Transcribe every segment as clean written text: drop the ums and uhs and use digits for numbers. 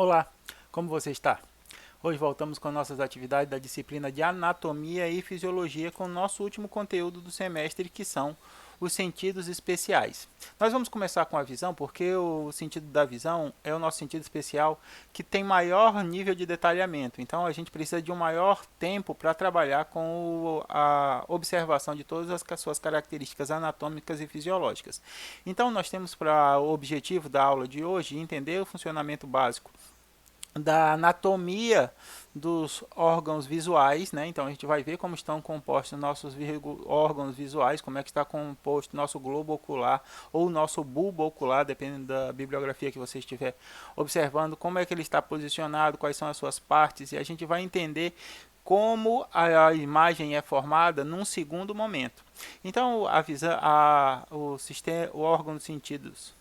Olá, como você está? Hoje voltamos com nossas atividades da disciplina de Anatomia e Fisiologia com o nosso último conteúdo do semestre, que são os sentidos especiais. Nós vamos começar com a visão, porque o sentido da visão é o nosso sentido especial que tem maior nível de detalhamento. Então a gente precisa de um maior tempo para trabalhar com a observação de todas as suas características anatômicas e fisiológicas. Então nós temos para o objetivo da aula de hoje entender o funcionamento básico da anatomia dos órgãos visuais, né? Então a gente vai ver como estão compostos nossos órgãos visuais, como é que está composto nosso globo ocular ou nosso bulbo ocular, dependendo da bibliografia que você estiver observando, como é que ele está posicionado, quais são as suas partes, e a gente vai entender como a imagem é formada num segundo momento. Então o órgão dos sentidos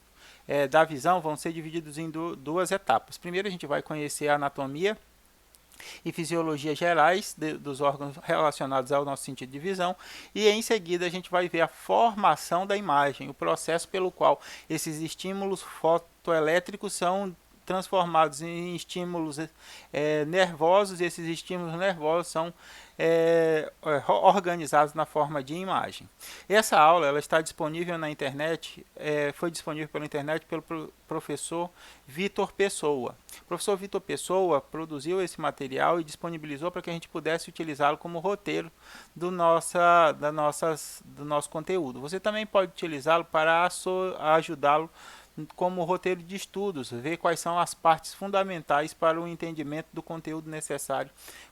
da visão vão ser divididos em duas etapas. Primeiro a gente vai conhecer a anatomia e fisiologia gerais dos órgãos relacionados ao nosso sentido de visão, e em seguida a gente vai ver a formação da imagem, o processo pelo qual esses estímulos fotoelétricos são transformados em estímulos nervosos, e esses estímulos nervosos são organizados na forma de imagem. Essa aula ela está disponível na internet, foi disponível pela internet pelo professor Vitor Pessoa. O professor Vitor Pessoa produziu esse material e disponibilizou para que a gente pudesse utilizá-lo como roteiro do nosso conteúdo. Você também pode utilizá-lo para ajudá-lo como roteiro de estudos, ver quais são as partes fundamentais para o entendimento do conteúdo necessário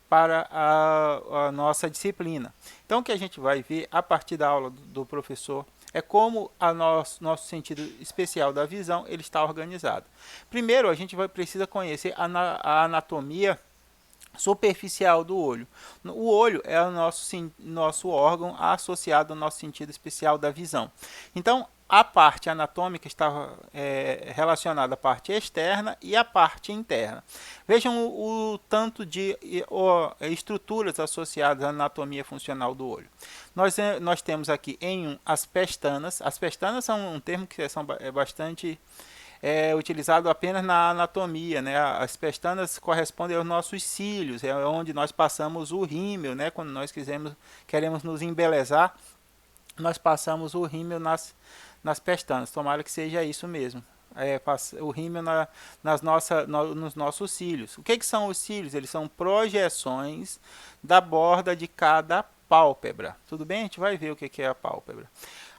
para a nossa disciplina. Então, o que a gente vai ver a partir da aula do professor é como nosso sentido especial da visão ele está organizado. Primeiro, a gente precisa conhecer a anatomia superficial do olho. O olho é o nosso órgão associado ao nosso sentido especial da visão. Então, a parte anatômica está relacionada à parte externa e à parte interna. Vejam o tanto de estruturas associadas à anatomia funcional do olho. Nós temos aqui as pestanas. As pestanas são um termo que é bastante utilizado apenas na anatomia, né? As pestanas correspondem aos nossos cílios, é onde nós passamos o rímel, né? Quando nós queremos nos embelezar, nós passamos o rímel nas pestanas. Tomara que seja isso mesmo. O rímel nos nossos cílios. O que são os cílios? Eles são projeções da borda de cada pálpebra. Tudo bem? A gente vai ver o que é a pálpebra.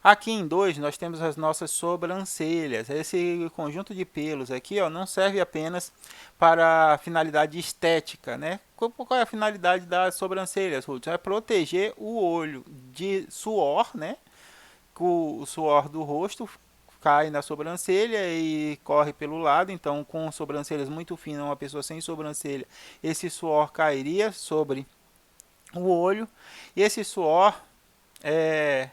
Aqui em 2 nós temos as nossas sobrancelhas. Esse conjunto de pelos aqui não serve apenas para finalidade estética, né? Qual é a finalidade das sobrancelhas, Ruth? É proteger o olho de suor, né? O suor do rosto cai na sobrancelha e corre pelo lado, então com sobrancelhas muito finas, uma pessoa sem sobrancelha, esse suor cairia sobre o olho, e esse suor é,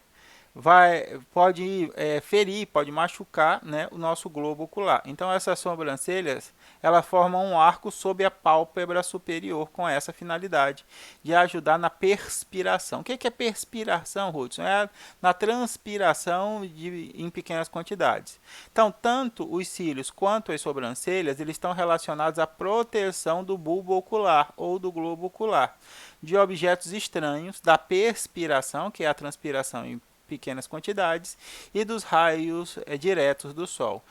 pode ferir, pode machucar, né, o nosso globo ocular. Então essas sobrancelhas elas formam um arco sob a pálpebra superior com essa finalidade de ajudar na perspiração. O que é perspiração, Hudson? É na transpiração em pequenas quantidades. Então tanto os cílios quanto as sobrancelhas eles estão relacionados à proteção do bulbo ocular ou do globo ocular de objetos estranhos, da perspiração, que é a transpiração em pequenas quantidades, e dos raios diretos do sol.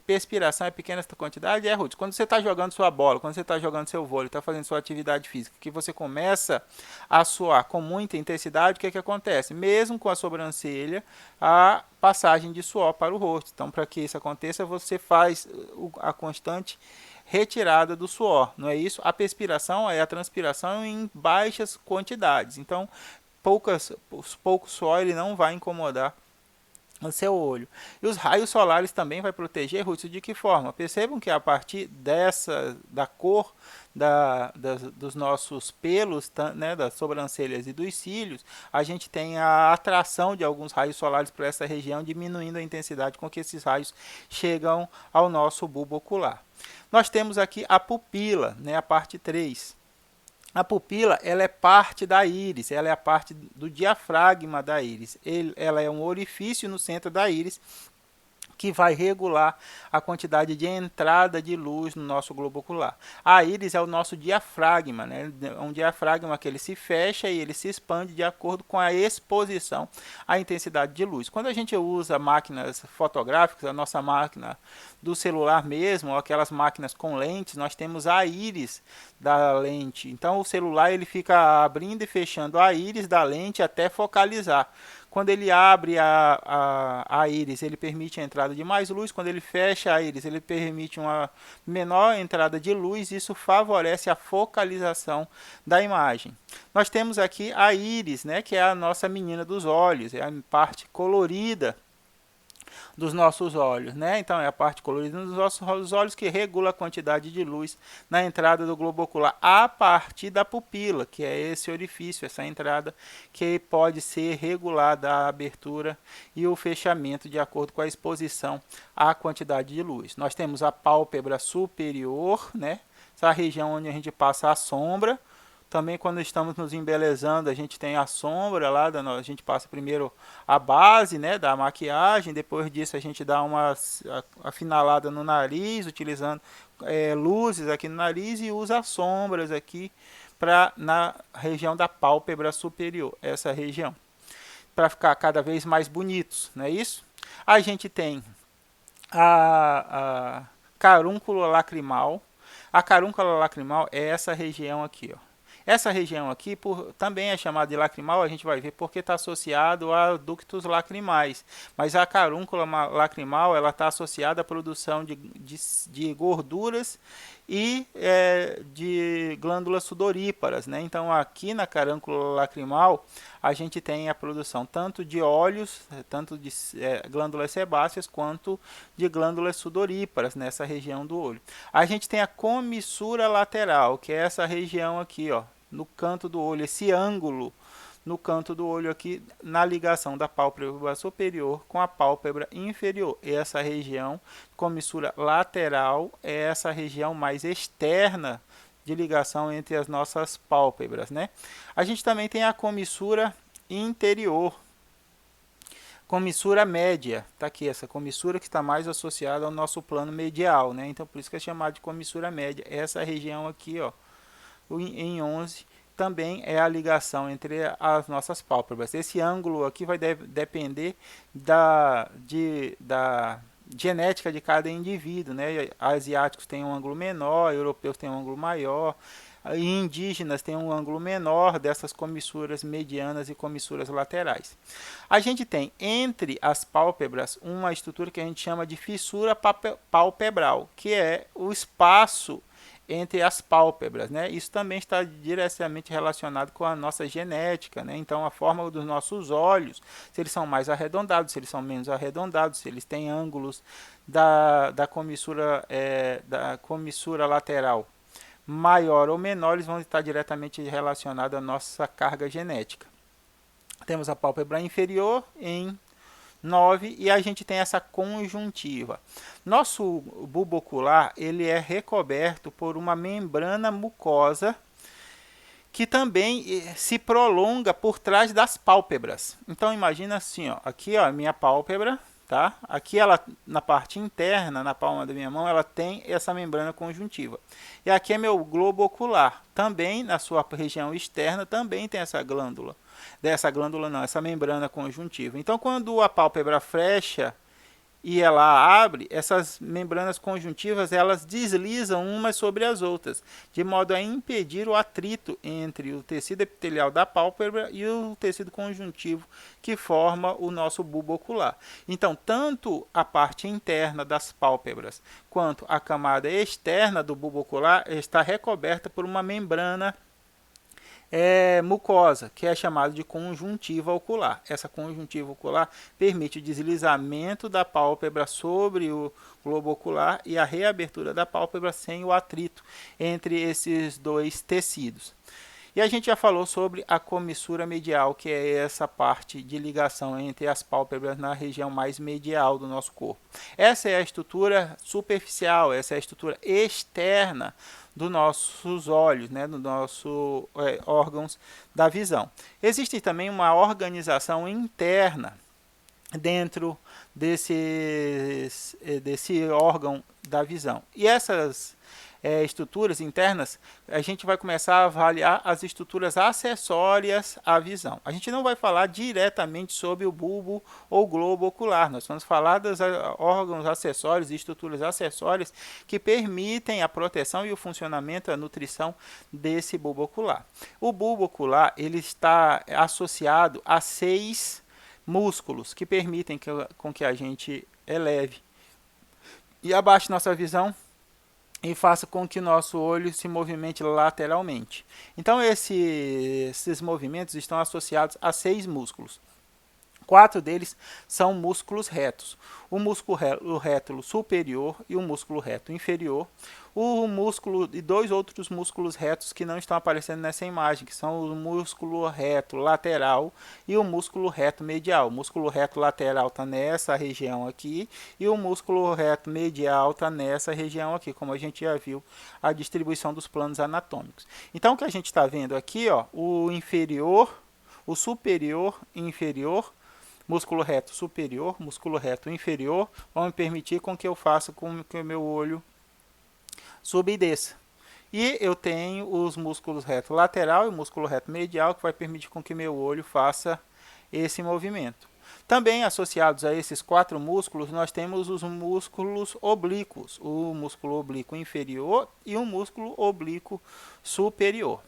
Perspiração é pequena quantidade? Ruth. Quando você está jogando sua bola, quando você está jogando seu vôlei, está fazendo sua atividade física, que você começa a suar com muita intensidade, o que acontece? Mesmo com a sobrancelha, a passagem de suor para o rosto. Então, para que isso aconteça, você faz a constante retirada do suor, não é isso? A perspiração é a transpiração em baixas quantidades. Então, pouco suor ele não vai incomodar o seu olho. E os raios solares também vai proteger, Ruth, de que forma? Percebam que a partir da cor dos nossos pelos, né, das sobrancelhas e dos cílios, a gente tem a atração de alguns raios solares para essa região, diminuindo a intensidade com que esses raios chegam ao nosso bulbo ocular. Nós temos aqui a pupila, né, a parte 3. A pupila ela é parte da íris, ela é a parte do diafragma da íris. Ela é um orifício no centro da íris que vai regular a quantidade de entrada de luz no nosso globo ocular. A íris é o nosso diafragma, né? Um diafragma que ele se fecha e ele se expande de acordo com a exposição à intensidade de luz. Quando a gente usa máquinas fotográficas, a nossa máquina do celular mesmo, ou aquelas máquinas com lentes, nós temos a íris da lente. Então o celular ele fica abrindo e fechando a íris da lente até focalizar. Quando ele abre a íris, ele permite a entrada de mais luz. Quando ele fecha a íris, ele permite uma menor entrada de luz. Isso favorece a focalização da imagem. Nós temos aqui a íris, né, que é a nossa menina dos olhos, é a parte colorida dos nossos olhos, né? Então é a parte colorida dos nossos olhos que regula a quantidade de luz na entrada do globo ocular a partir da pupila, que é esse orifício, essa entrada que pode ser regulada a abertura e o fechamento de acordo com a exposição à quantidade de luz. Nós temos a pálpebra superior, né? Essa região onde a gente passa a sombra. Também quando estamos nos embelezando, a gente tem a sombra lá, a gente passa primeiro a base, né, da maquiagem, depois disso a gente dá uma afinalada no nariz, utilizando luzes aqui no nariz e usa sombras aqui na região da pálpebra superior, essa região, para ficar cada vez mais bonitos, não é isso? A gente tem a carúncula lacrimal. A carúncula lacrimal é essa região aqui, ó. Essa região aqui também é chamada de lacrimal, a gente vai ver porque está associado a ductos lacrimais. Mas a carúncula lacrimal está associada à produção de gorduras e de glândulas sudoríparas, né? Então aqui na carúncula lacrimal a gente tem a produção tanto de óleos, tanto de glândulas sebáceas quanto de glândulas sudoríparas nessa região do olho. A gente tem a comissura lateral, que é essa região aqui, ó, no canto do olho, esse ângulo no canto do olho aqui, na ligação da pálpebra superior com a pálpebra inferior. Essa região, comissura lateral, é essa região mais externa de ligação entre as nossas pálpebras, né? A gente também tem a comissura interior, comissura média, tá aqui, essa comissura que está mais associada ao nosso plano medial, né? Então por isso que é chamado de comissura média. Essa região aqui, ó, em 11, também é a ligação entre as nossas pálpebras. Esse ângulo aqui vai depender da genética de cada indivíduo, né? Asiáticos têm um ângulo menor, europeus têm um ângulo maior, e indígenas têm um ângulo menor dessas comissuras medianas e comissuras laterais. A gente tem entre as pálpebras uma estrutura que a gente chama de fissura palpebral, que é o espaço entre as pálpebras, né? Isso também está diretamente relacionado com a nossa genética, né? Então a forma dos nossos olhos, se eles são mais arredondados, se eles são menos arredondados, se eles têm ângulos da comissura lateral maior ou menor, eles vão estar diretamente relacionados à nossa carga genética. Temos a pálpebra inferior em 9 e a gente tem essa conjuntiva. Nosso bulbo ocular ele é recoberto por uma membrana mucosa que também se prolonga por trás das pálpebras. Então imagina assim, ó, aqui ó, a minha pálpebra, tá? Aqui ela na parte interna, na palma da minha mão, ela tem essa membrana conjuntiva. E aqui é meu globo ocular. Também na sua região externa também tem essa glândula. Essa membrana conjuntiva. Então quando a pálpebra fecha e ela abre, essas membranas conjuntivas elas deslizam umas sobre as outras, de modo a impedir o atrito entre o tecido epitelial da pálpebra e o tecido conjuntivo que forma o nosso bulbo ocular. Então, tanto a parte interna das pálpebras quanto a camada externa do bulbo ocular está recoberta por uma membrana mucosa, que é chamada de conjuntiva ocular. Essa conjuntiva ocular permite o deslizamento da pálpebra sobre o globo ocular e a reabertura da pálpebra sem o atrito entre esses dois tecidos. E a gente já falou sobre a comissura medial, que é essa parte de ligação entre as pálpebras na região mais medial do nosso corpo. Essa é a estrutura superficial, essa é a estrutura externa dos nossos olhos, né, dos nossos órgãos da visão. Existe também uma organização interna dentro desse órgão da visão. E essas estruturas internas, a gente vai começar a avaliar as estruturas acessórias à visão. A gente não vai falar diretamente sobre o bulbo ou globo ocular, nós vamos falar dos órgãos acessórios e estruturas acessórias que permitem a proteção e o funcionamento, a nutrição desse bulbo ocular. O bulbo ocular, ele está associado a 6 músculos que permitem com que a gente eleve e abaixe nossa visão e faça com que nosso olho se movimente lateralmente. Então esses movimentos estão associados a 6 músculos. 4 deles são músculos retos. O músculo reto superior e o músculo reto inferior. O músculo e 2 outros músculos retos que não estão aparecendo nessa imagem, que são o músculo reto lateral e o músculo reto medial. O músculo reto lateral está nessa região aqui e o músculo reto medial está nessa região aqui, como a gente já viu a distribuição dos planos anatômicos. Então o que a gente está vendo aqui, ó, o inferior, o superior e inferior, músculo reto superior, músculo reto inferior, vão me permitir com que eu faça com que o meu olho suba e desça. E eu tenho os músculos reto lateral e o músculo reto medial, que vai permitir com que meu olho faça esse movimento. Também associados a esses 4 músculos, nós temos os músculos oblíquos, o músculo oblíquo inferior e o músculo oblíquo superior.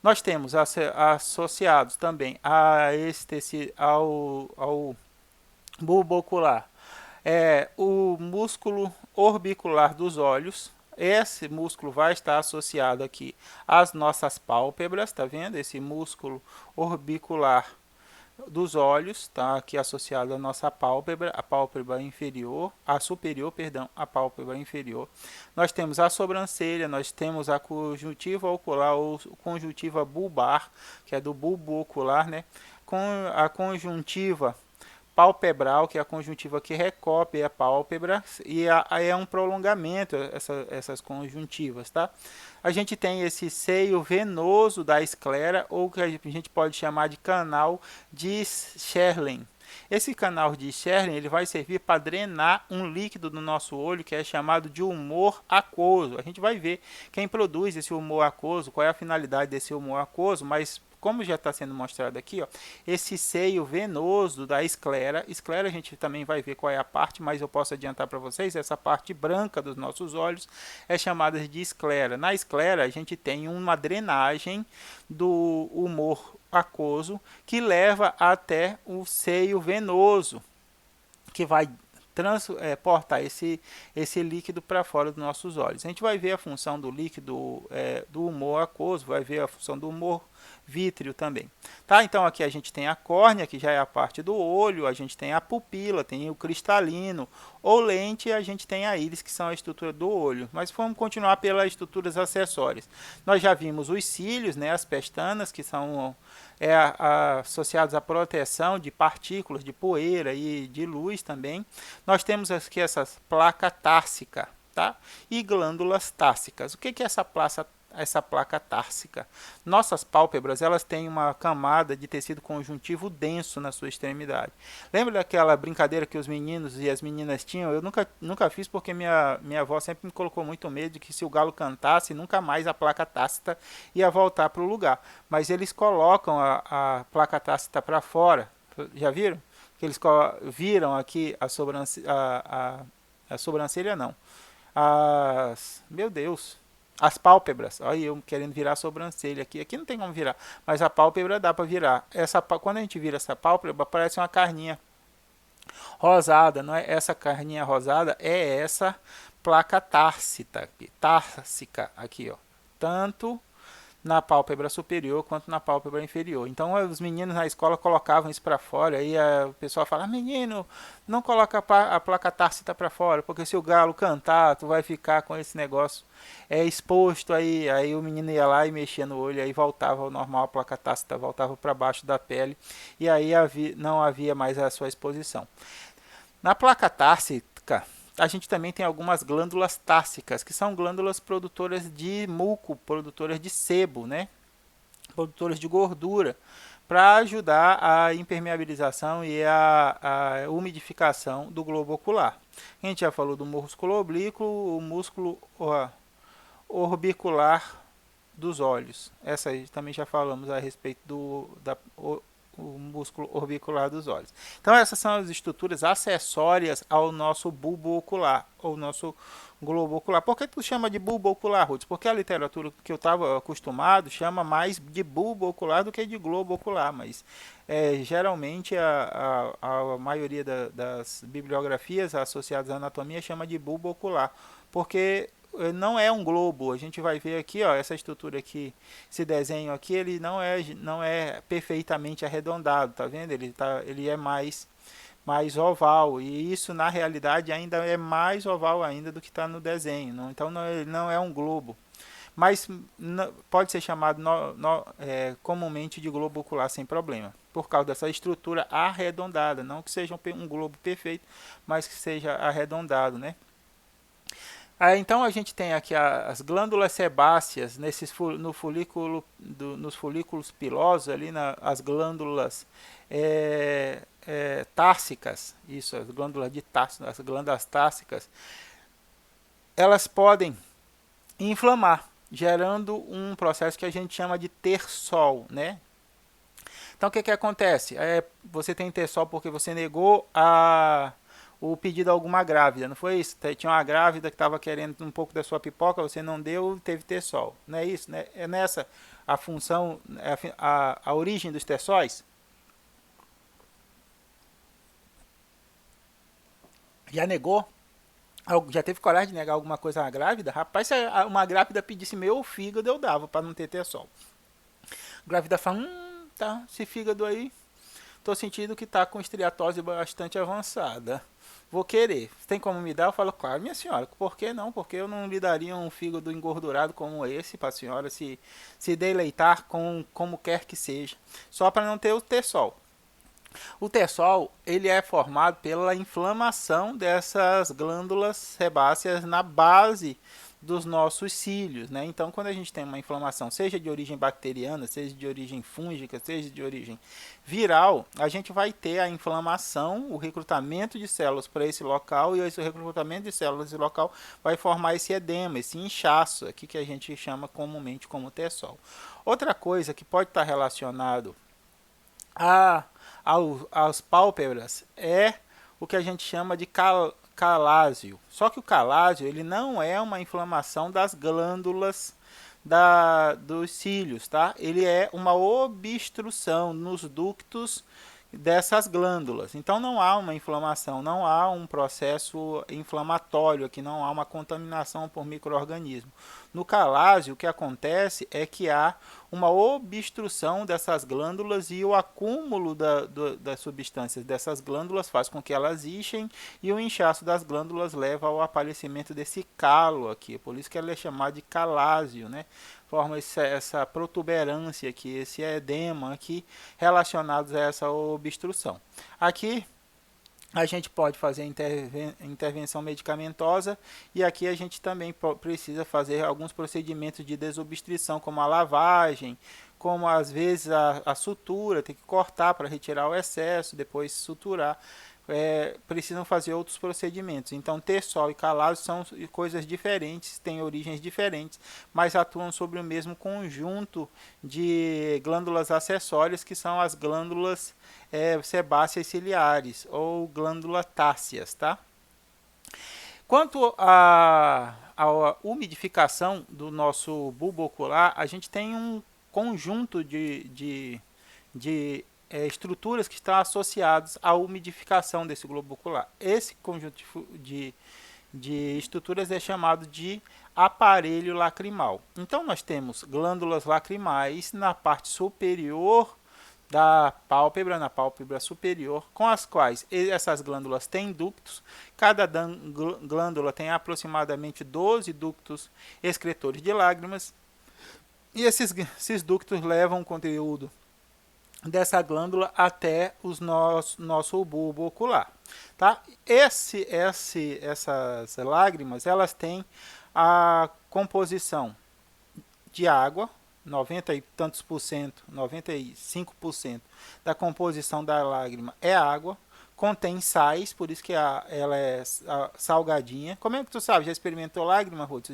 Nós temos associados também a ao bulbo ocular o músculo orbicular dos olhos. Esse músculo vai estar associado aqui às nossas pálpebras, tá vendo? Esse músculo orbicular dos olhos está aqui associado à nossa pálpebra, a pálpebra inferior, a superior, perdão, a pálpebra inferior. Nós temos a sobrancelha, nós temos a conjuntiva ocular ou conjuntiva bulbar, que é do bulbo ocular, né? Com a conjuntiva palpebral, que é a conjuntiva que recobre a pálpebra, e é um prolongamento essas conjuntivas, tá? A gente tem esse seio venoso da esclera, ou que a gente pode chamar de canal de Scherling. Esse canal de Scherling, ele vai servir para drenar um líquido do nosso olho que é chamado de humor aquoso. A gente vai ver quem produz esse humor aquoso, qual é a finalidade desse humor aquoso, mas como já está sendo mostrado aqui, ó, esse seio venoso da esclera, a gente também vai ver qual é a parte, mas eu posso adiantar para vocês, essa parte branca dos nossos olhos é chamada de esclera. Na esclera a gente tem uma drenagem do humor aquoso que leva até o seio venoso, que vai transportar esse líquido para fora dos nossos olhos. A gente vai ver a função do líquido do humor aquoso, vai ver a função do humor vítreo também. Tá? Então aqui a gente tem a córnea, que já é a parte do olho, a gente tem a pupila, tem o cristalino ou lente, e a gente tem a íris, que são a estrutura do olho. Mas vamos continuar pelas estruturas acessórias. Nós já vimos os cílios, né, as pestanas, que são associados à proteção de partículas, de poeira e de luz também. Nós temos aqui essas placa társica, tá? E glândulas társicas. O que é essa placa társica? Nossas pálpebras, elas têm uma camada de tecido conjuntivo denso na sua extremidade. Lembra daquela brincadeira que os meninos e as meninas tinham? Eu nunca fiz, porque minha avó sempre me colocou muito medo de que se o galo cantasse, nunca mais a placa tácita ia voltar para o lugar. Mas eles colocam a placa tácita para fora. Já viram? Que eles viram aqui a sobrancelha não. Meu Deus. As pálpebras, olha eu querendo virar a sobrancelha aqui. Aqui não tem como virar, mas a pálpebra dá para virar. Quando a gente vira essa pálpebra, parece uma carninha rosada, não é? Essa carninha rosada é essa placa társica aqui, ó. Tanto na pálpebra superior quanto na pálpebra inferior. Então os meninos na escola colocavam isso para fora, aí o pessoal fala: menino, não coloca a placa tácita para fora, porque se o galo cantar, tu vai ficar com esse negócio exposto aí o menino ia lá e mexia no olho, aí voltava ao normal, a placa tácita voltava para baixo da pele, e aí não havia mais a sua exposição. Na placa társica, a gente também tem algumas glândulas társicas, que são glândulas produtoras de muco, produtoras de sebo, né? Produtoras de gordura. para ajudar a impermeabilização e a umidificação do globo ocular. A gente já falou do músculo oblíquo, o músculo orbicular dos olhos. Essa aí também já falamos a respeito o músculo orbicular dos olhos. Então essas são as estruturas acessórias ao nosso bulbo ocular, ou nosso globo ocular. Por que tu chama de bulbo ocular, Ruth? Porque a literatura que eu estava acostumado chama mais de bulbo ocular do que de globo ocular, mas geralmente a maioria das bibliografias associadas à anatomia chama de bulbo ocular, porque não é um globo. A gente vai ver aqui, ó, essa estrutura aqui, esse desenho aqui, ele não é perfeitamente arredondado, tá vendo? Ele é mais oval, e isso na realidade ainda é mais oval ainda do que está no desenho. Então ele não é um globo, mas pode ser chamado comumente de globo ocular sem problema, por causa dessa estrutura arredondada, não que seja um globo perfeito, mas que seja arredondado, né? Então a gente tem aqui as glândulas sebáceas nos folículos pilosos, ali as glândulas társicas, isso, as glândulas de Tarso, as glândulas társicas, elas podem inflamar, gerando um processo que a gente chama de tersol, né? Então o que acontece? Você tem tersol porque você negou o pedido a alguma grávida, não foi isso? Tinha uma grávida que estava querendo um pouco da sua pipoca, você não deu, teve tersol, não é isso? Né? É nessa a função, a origem dos tersóis? Já negou? Já teve coragem de negar alguma coisa a uma grávida? Rapaz, se uma grávida pedisse meu fígado, eu dava para não ter tersol. A grávida fala, tá, esse fígado aí, tô sentindo que tá com esteatose bastante avançada. Vou querer. Tem como me dar? Eu falo, claro, minha senhora. Por que não? Porque eu não lhe daria um fígado engordurado como esse para a senhora se deleitar com como quer que seja. Só para não ter o tersol. O tersol ele é formado pela inflamação dessas glândulas sebáceas na base dos nossos cílios, né? Então, quando a gente tem uma inflamação, seja de origem bacteriana, seja de origem fúngica, seja de origem viral, a gente vai ter a inflamação, o recrutamento de células para esse local, e esse recrutamento de células nesse local vai formar esse edema, esse inchaço aqui que a gente chama comumente como tersol. Outra coisa que pode estar relacionado às pálpebras é o que a gente chama de calásio. Só que o calásio ele não é uma inflamação das glândulas dos cílios, tá? Ele é uma obstrução nos ductos dessas glândulas. Então não há uma inflamação, não há um processo inflamatório aqui, não há uma contaminação por micro-organismo. No calásio, o que acontece é que há uma obstrução dessas glândulas e o acúmulo das substâncias dessas glândulas faz com que elas inchem e o inchaço das glândulas leva ao aparecimento desse calo aqui. Por isso que ela é chamada de calásio, né? Forma essa protuberância aqui, esse edema aqui relacionados a essa obstrução. Aqui a gente pode fazer intervenção medicamentosa e aqui a gente também precisa fazer alguns procedimentos de desobstrução, como a lavagem, como às vezes a sutura, tem que cortar para retirar o excesso, depois suturar. Precisam fazer outros procedimentos. Então, tersol e calásio são coisas diferentes, têm origens diferentes, mas atuam sobre o mesmo conjunto de glândulas acessórias, que são as glândulas sebáceas ciliares, ou glândulas társeas, tá? Quanto à umidificação do nosso bulbo ocular, a gente tem um conjunto de estruturas que estão associadas à umidificação desse globo ocular. Esse conjunto de estruturas é chamado de aparelho lacrimal. Então nós temos glândulas lacrimais na parte superior da pálpebra, na pálpebra superior, com as quais essas glândulas têm ductos. Cada glândula tem aproximadamente 12 ductos excretores de lágrimas, e esses ductos levam o conteúdo dessa glândula até os nosso bulbo ocular, tá? Essas lágrimas, elas têm a composição de água, 90 e tantos por cento, 95% da composição da lágrima é água, contém sais, por isso que ela é salgadinha. Como é que tu sabe? Já experimentou lágrima, Ruth?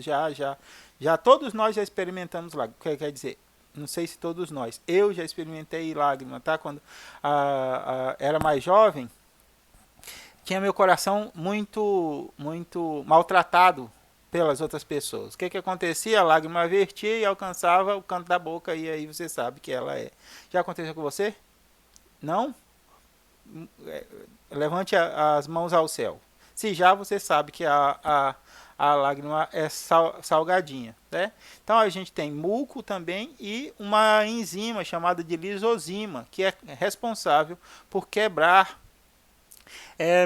Já todos nós já experimentamos lágrima. Quer dizer, não sei se todos nós. Eu já experimentei lágrima, tá? Quando era mais jovem, tinha meu coração muito maltratado pelas outras pessoas. O que acontecia? A lágrima vertia e alcançava o canto da boca, e aí você sabe que ela é. Já aconteceu com você? Não? Levante as mãos ao céu. Se já, você sabe que a lágrima é salgadinha, né? Então a gente tem muco também e uma enzima chamada de lisozima, que é responsável por quebrar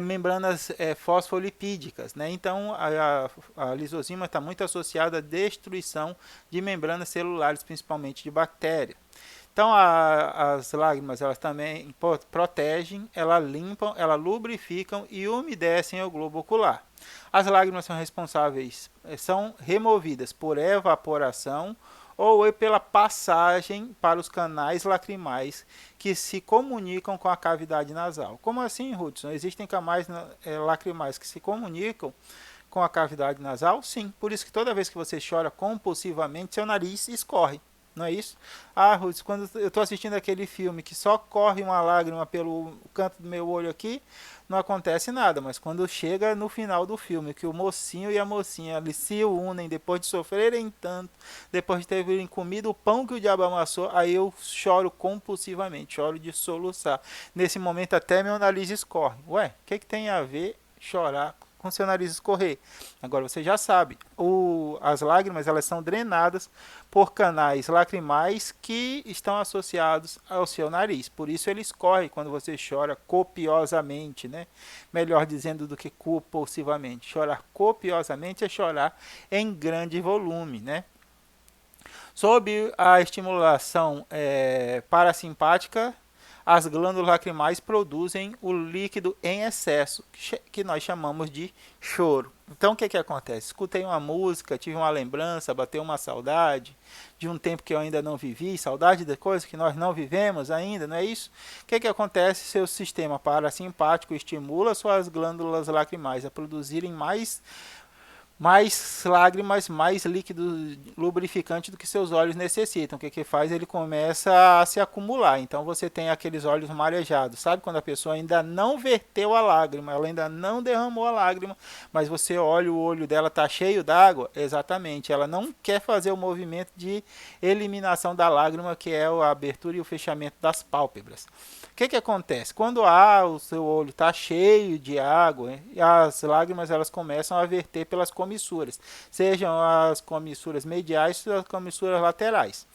membranas fosfolipídicas, né? Então a lisozima está muito associada à destruição de membranas celulares, principalmente de bactérias. Então as lágrimas elas também protegem, elas limpam, elas lubrificam e umedecem o globo ocular. As lágrimas são responsáveis, são removidas por evaporação ou pela passagem para os canais lacrimais que se comunicam com a cavidade nasal. Como assim, Hudson? Existem canais lacrimais que se comunicam com a cavidade nasal? Sim, por isso que toda vez que você chora compulsivamente, seu nariz escorre. Não é isso? Ah, Ruth, quando eu estou assistindo aquele filme que só corre uma lágrima pelo canto do meu olho aqui, não acontece nada. Mas quando chega no final do filme, que o mocinho e a mocinha eles se unem depois de sofrerem tanto, depois de terem comido o pão que o diabo amassou, aí eu choro compulsivamente, choro de soluçar. Nesse momento até meu nariz escorre. Ué, o que tem a ver chorar com seu nariz escorrer? Agora você já sabe, as lágrimas elas são drenadas por canais lacrimais que estão associados ao seu nariz, por isso ele escorre quando você chora copiosamente, né? Melhor dizendo do que compulsivamente. Chorar copiosamente é chorar em grande volume, né? Sob a estimulação parasimpática, as glândulas lacrimais produzem o líquido em excesso, que nós chamamos de choro. Então o que acontece? Escutei uma música, tive uma lembrança, bateu uma saudade de um tempo que eu ainda não vivi, saudade de coisas que nós não vivemos ainda, não é isso? O que acontece? Seu sistema parasimpático estimula suas glândulas lacrimais a produzirem mais lágrimas, mais líquido lubrificante do que seus olhos necessitam. O que faz? Ele começa a se acumular. Então você tem aqueles olhos marejados. Sabe quando a pessoa ainda não verteu a lágrima, ela ainda não derramou a lágrima, mas você olha, o olho dela está cheio d'água? Exatamente. Ela não quer fazer o movimento de eliminação da lágrima, que é a abertura e o fechamento das pálpebras. O que acontece? Quando o seu olho está cheio de água, as lágrimas elas começam a verter pelas comissuras, sejam as comissuras mediais ou as comissuras laterais.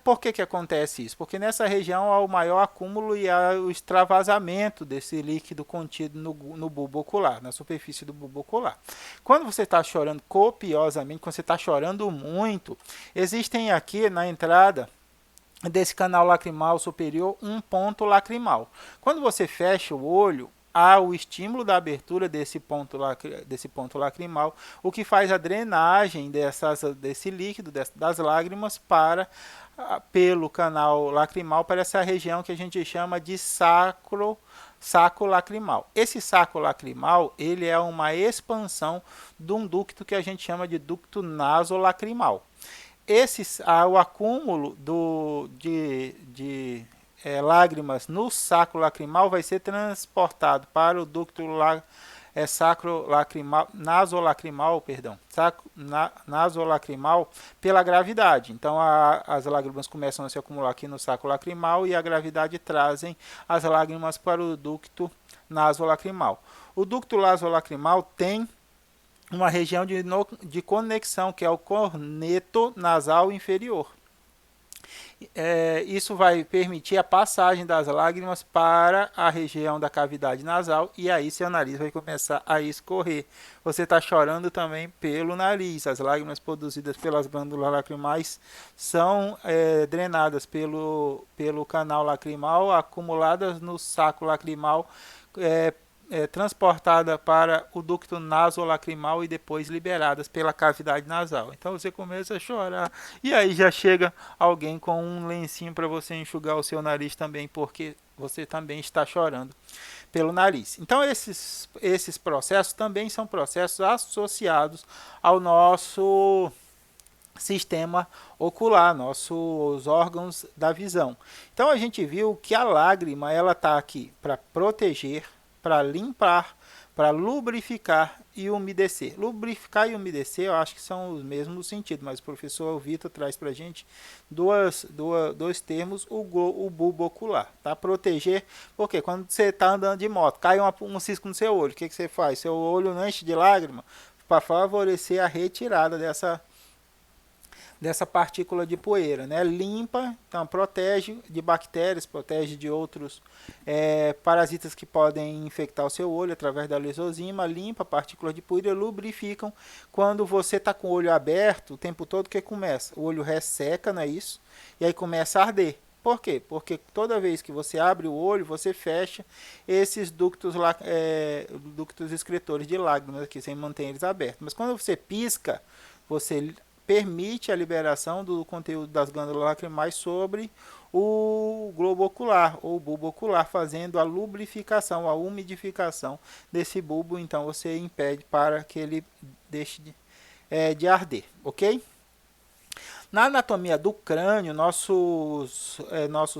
Por que acontece isso? Porque nessa região há o maior acúmulo e há o extravasamento desse líquido contido no bulbo ocular, na superfície do bulbo ocular. Quando você está chorando copiosamente, quando você está chorando muito, existem aqui na entrada desse canal lacrimal superior um ponto lacrimal. Quando você fecha o olho, há o estímulo da abertura desse ponto lacrimal, o que faz a drenagem desse líquido, das lágrimas, pelo canal lacrimal para essa região que a gente chama de saco lacrimal. Esse saco lacrimal ele é uma expansão de um ducto que a gente chama de ducto nasolacrimal. O acúmulo de lágrimas no saco lacrimal vai ser transportado para o ducto nasolacrimal pela gravidade. Então as lágrimas começam a se acumular aqui no saco lacrimal e a gravidade trazem as lágrimas para o ducto nasolacrimal. O ducto nasolacrimal tem uma região de conexão, que é o corneto nasal inferior. Isso vai permitir a passagem das lágrimas para a região da cavidade nasal e aí seu nariz vai começar a escorrer. Você está chorando também pelo nariz. As lágrimas produzidas pelas glândulas lacrimais são drenadas pelo canal lacrimal, acumuladas no saco lacrimal, transportada para o ducto nasolacrimal e depois liberadas pela cavidade nasal. Então você começa a chorar e aí já chega alguém com um lencinho para você enxugar o seu nariz também, porque você também está chorando pelo nariz. Então esses processos também são processos associados ao nosso sistema ocular, nossos órgãos da visão. Então a gente viu que a lágrima ela está aqui para proteger, para limpar, para lubrificar e umedecer. Lubrificar e umedecer eu acho que são os mesmos sentidos, mas o professor Vitor traz para a gente dois termos, o bulbo ocular. Tá? Proteger, porque quando você está andando de moto, cai um cisco no seu olho, o que você faz? Seu olho não enche de lágrima para favorecer a retirada dessa partícula de poeira, né? Limpa, então protege de bactérias, protege de outros parasitas que podem infectar o seu olho através da lisozima, limpa a partícula de poeira, lubrificam. Quando você está com o olho aberto o tempo todo, o que começa? O olho resseca, não é isso? E aí começa a arder. Por quê? Porque toda vez que você abre o olho, você fecha esses ductos excretores de lágrimas aqui, sem manter eles abertos. Mas quando você pisca, você permite a liberação do conteúdo das glândulas lacrimais sobre o globo ocular ou bulbo ocular, fazendo a lubrificação, a umidificação desse bulbo. Então você impede para que ele deixe de arder, ok? Na anatomia do crânio, nossos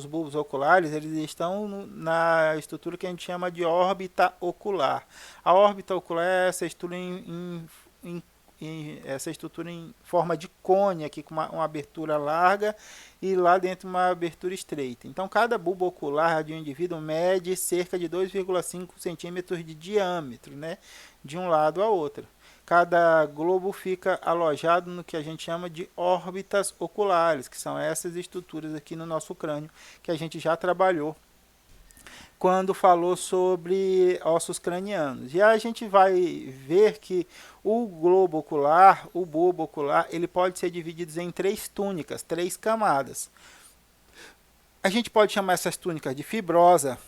bulbos oculares eles estão na estrutura que a gente chama de órbita ocular. A órbita ocular é essa estrutura essa estrutura em forma de cone, aqui com uma abertura larga e lá dentro uma abertura estreita. Então, cada bulbo ocular de um indivíduo mede cerca de 2,5 centímetros de diâmetro, né, de um lado a outro. Cada globo fica alojado no que a gente chama de órbitas oculares, que são essas estruturas aqui no nosso crânio, que a gente já trabalhou quando falou sobre ossos cranianos. E a gente vai ver que o globo ocular, o bulbo ocular, ele pode ser dividido em 3 túnicas, 3 camadas. A gente pode chamar essas túnicas de fibrosa,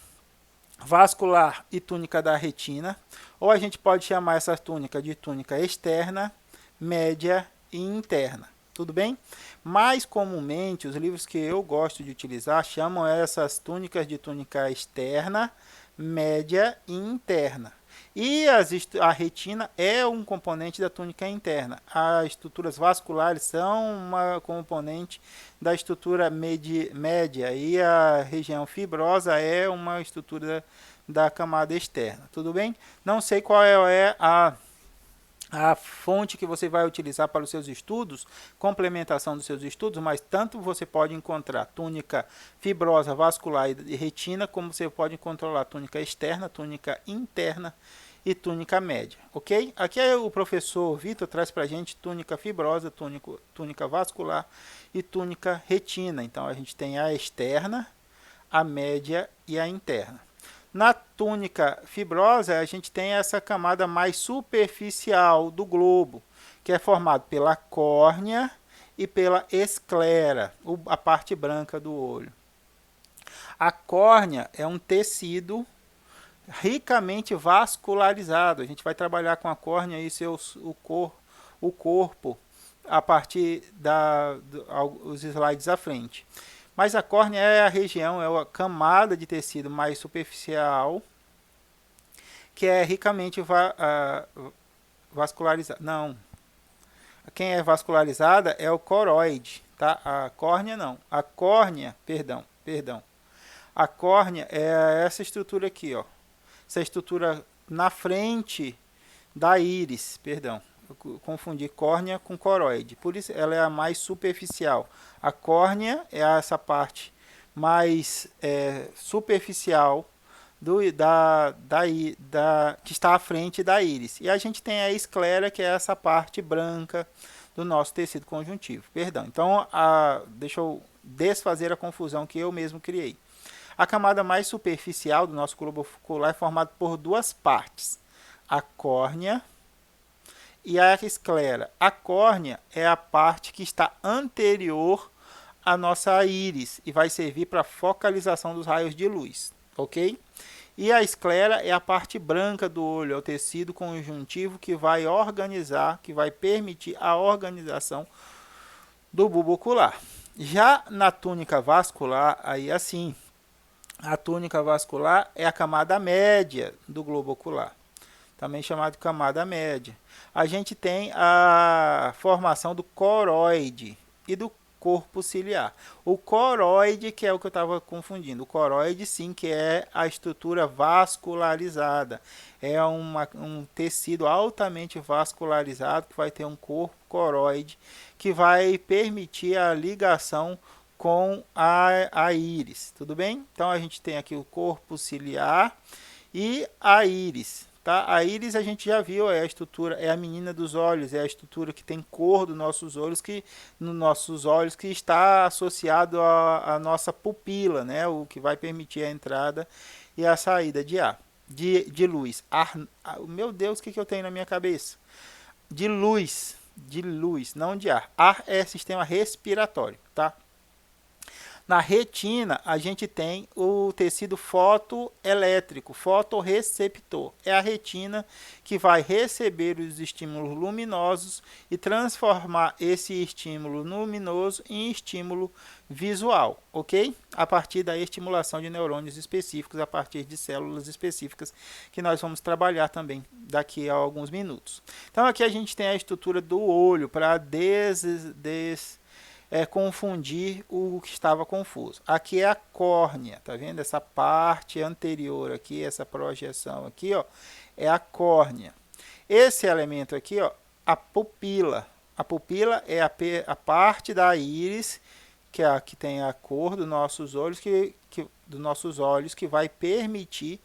vascular e túnica da retina, ou a gente pode chamar essas túnicas de túnica externa, média e interna. Tudo bem? Mais comumente, os livros que eu gosto de utilizar chamam essas túnicas de túnica externa, média e interna. E a retina é um componente da túnica interna. As estruturas vasculares são uma componente da estrutura média e a região fibrosa é uma estrutura da camada externa. Tudo bem? Não sei qual é a fonte que você vai utilizar para os seus estudos, complementação dos seus estudos, mas tanto você pode encontrar túnica fibrosa, vascular e retina, como você pode encontrar a túnica externa, túnica interna e túnica média, ok? Aqui o professor Vitor traz para a gente túnica fibrosa, túnica vascular e túnica retina. Então a gente tem a externa, a média e a interna. Na túnica fibrosa, a gente tem essa camada mais superficial do globo, que é formado pela córnea e pela esclera, a parte branca do olho. A córnea é um tecido ricamente vascularizado. A gente vai trabalhar com a córnea e o corpo a partir dos slides à frente. Mas a córnea é a região, é a camada de tecido mais superficial, que é ricamente vascularizada. Não. Quem é vascularizada é o coroide, tá? A córnea não. A córnea, perdão. A córnea é essa estrutura aqui, ó. Essa estrutura na frente da íris, perdão. Eu confundi córnea com coroide, por isso ela é a mais superficial. A córnea é essa parte mais superficial que está à frente da íris. E a gente tem a esclera, que é essa parte branca do nosso tecido conjuntivo. Perdão, então deixa eu desfazer a confusão que eu mesmo criei. A camada mais superficial do nosso globo ocular é formada por 2 partes, a córnea e a esclera. A córnea é a parte que está anterior à nossa íris e vai servir para focalização dos raios de luz, ok? E a esclera é a parte branca do olho, é o tecido conjuntivo que vai organizar, que vai permitir a organização do bulbo ocular. Já na túnica vascular, aí assim, a túnica vascular é a camada média do globo ocular, também chamado de camada média. A gente tem a formação do coroide e do corpo ciliar. O coroide, que é o que eu estava confundindo, o coroide sim, que é a estrutura vascularizada. É um tecido altamente vascularizado que vai ter um corpo coroide que vai permitir a ligação com a íris, tudo bem? Então a gente tem aqui o corpo ciliar e a íris. Tá? A íris a gente já viu, é a estrutura, é a menina dos olhos, é a estrutura que tem cor dos nossos olhos, que está associado à nossa pupila, né? O que vai permitir a entrada e a saída de ar, de luz. Meu Deus, o que eu tenho na minha cabeça? De luz, não de ar. Ar é sistema respiratório, tá? Na retina, a gente tem o tecido fotoelétrico, fotorreceptor. É a retina que vai receber os estímulos luminosos e transformar esse estímulo luminoso em estímulo visual, ok? A partir da estimulação de neurônios específicos, a partir de células específicas, que nós vamos trabalhar também daqui a alguns minutos. Então, aqui a gente tem a estrutura do olho para confundir o que estava confuso. Aqui é a córnea, tá vendo? Essa parte anterior aqui, essa projeção aqui, ó, é a córnea. Esse elemento aqui, ó, a pupila. A pupila é a parte da íris que é a que tem a cor dos nossos olhos, que vai permitir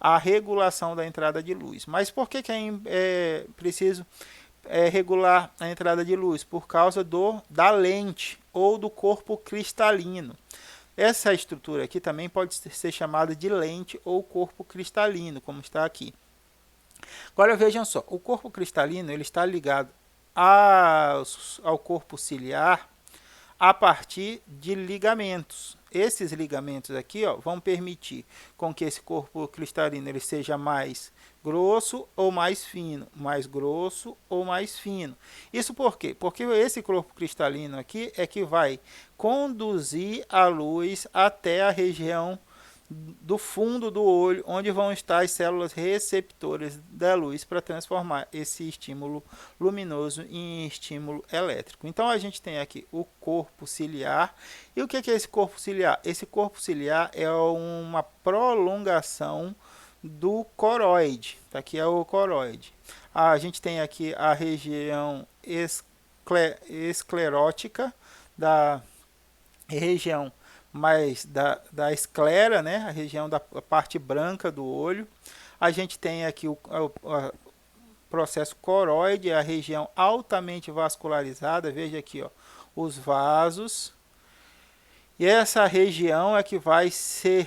a regulação da entrada de luz. Mas por que é preciso regular a entrada de luz? Por causa da lente ou do corpo cristalino. Essa estrutura aqui também pode ser chamada de lente ou corpo cristalino, como está aqui. Agora vejam só, o corpo cristalino ele está ligado ao corpo ciliar a partir de ligamentos. Esses ligamentos aqui, ó, vão permitir com que esse corpo cristalino ele seja mais grosso ou mais fino, mais grosso ou mais fino. Isso por quê? Porque esse corpo cristalino aqui é que vai conduzir a luz até a região do fundo do olho, onde vão estar as células receptoras da luz para transformar esse estímulo luminoso em estímulo elétrico. Então a gente tem aqui o corpo ciliar. E o que é esse corpo ciliar? Esse corpo ciliar é uma prolongação do coroide. Aqui é o coroide. A gente tem aqui a região esclerótica, da região mais da esclera, né? A região da parte branca do olho. A gente tem aqui o processo coroide, a região altamente vascularizada. Veja aqui, ó, os vasos. E essa região é que vai se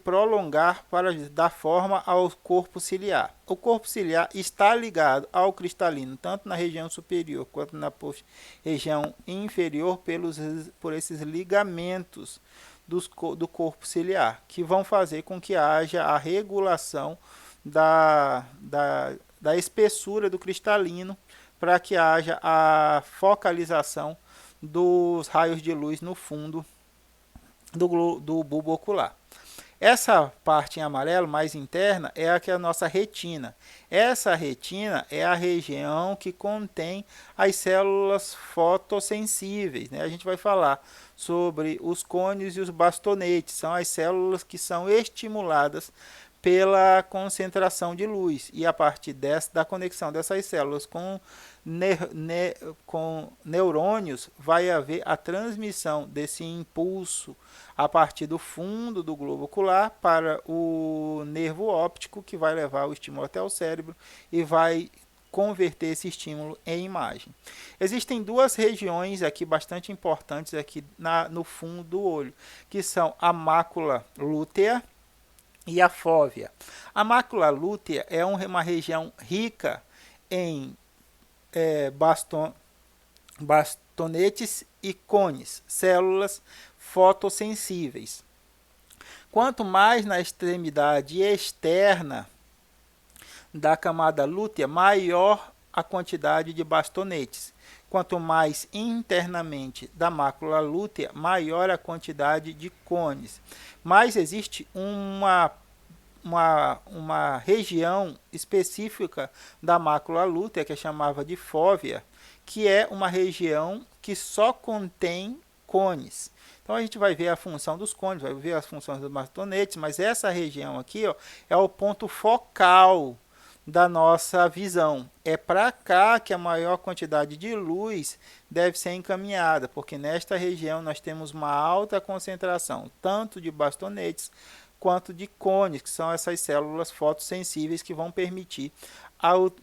prolongar para dar forma ao corpo ciliar. O corpo ciliar está ligado ao cristalino, tanto na região superior quanto na região inferior, por esses ligamentos do corpo ciliar, que vão fazer com que haja a regulação da espessura do cristalino, para que haja a focalização dos raios de luz no fundo do bulbo ocular. Essa parte em amarelo, mais interna, é a que é a nossa retina. Essa retina é a região que contém as células fotossensíveis, né? A gente vai falar sobre os cônios e os bastonetes. São as células que são estimuladas pela concentração de luz. E a partir da conexão dessas células com neurônios, vai haver a transmissão desse impulso a partir do fundo do globo ocular para o nervo óptico, que vai levar o estímulo até o cérebro e vai converter esse estímulo em imagem. Existem duas regiões aqui bastante importantes aqui no fundo do olho, que são a mácula lútea e a fóvea. A mácula lútea é uma região rica em bastonetes e cones, células fotossensíveis. Quanto mais na extremidade externa da camada lútea, maior a quantidade de bastonetes. Quanto mais internamente da mácula lútea, maior a quantidade de cones. Mas existe uma região específica da mácula lútea, que é chamada de fóvea, que é uma região que só contém cones. Então a gente vai ver a função dos cones, vai ver as funções dos bastonetes, mas essa região aqui, ó, é o ponto focal da nossa visão. É para cá que a maior quantidade de luz deve ser encaminhada, porque nesta região nós temos uma alta concentração, tanto de bastonetes quanto de cones, que são essas células fotossensíveis que vão permitir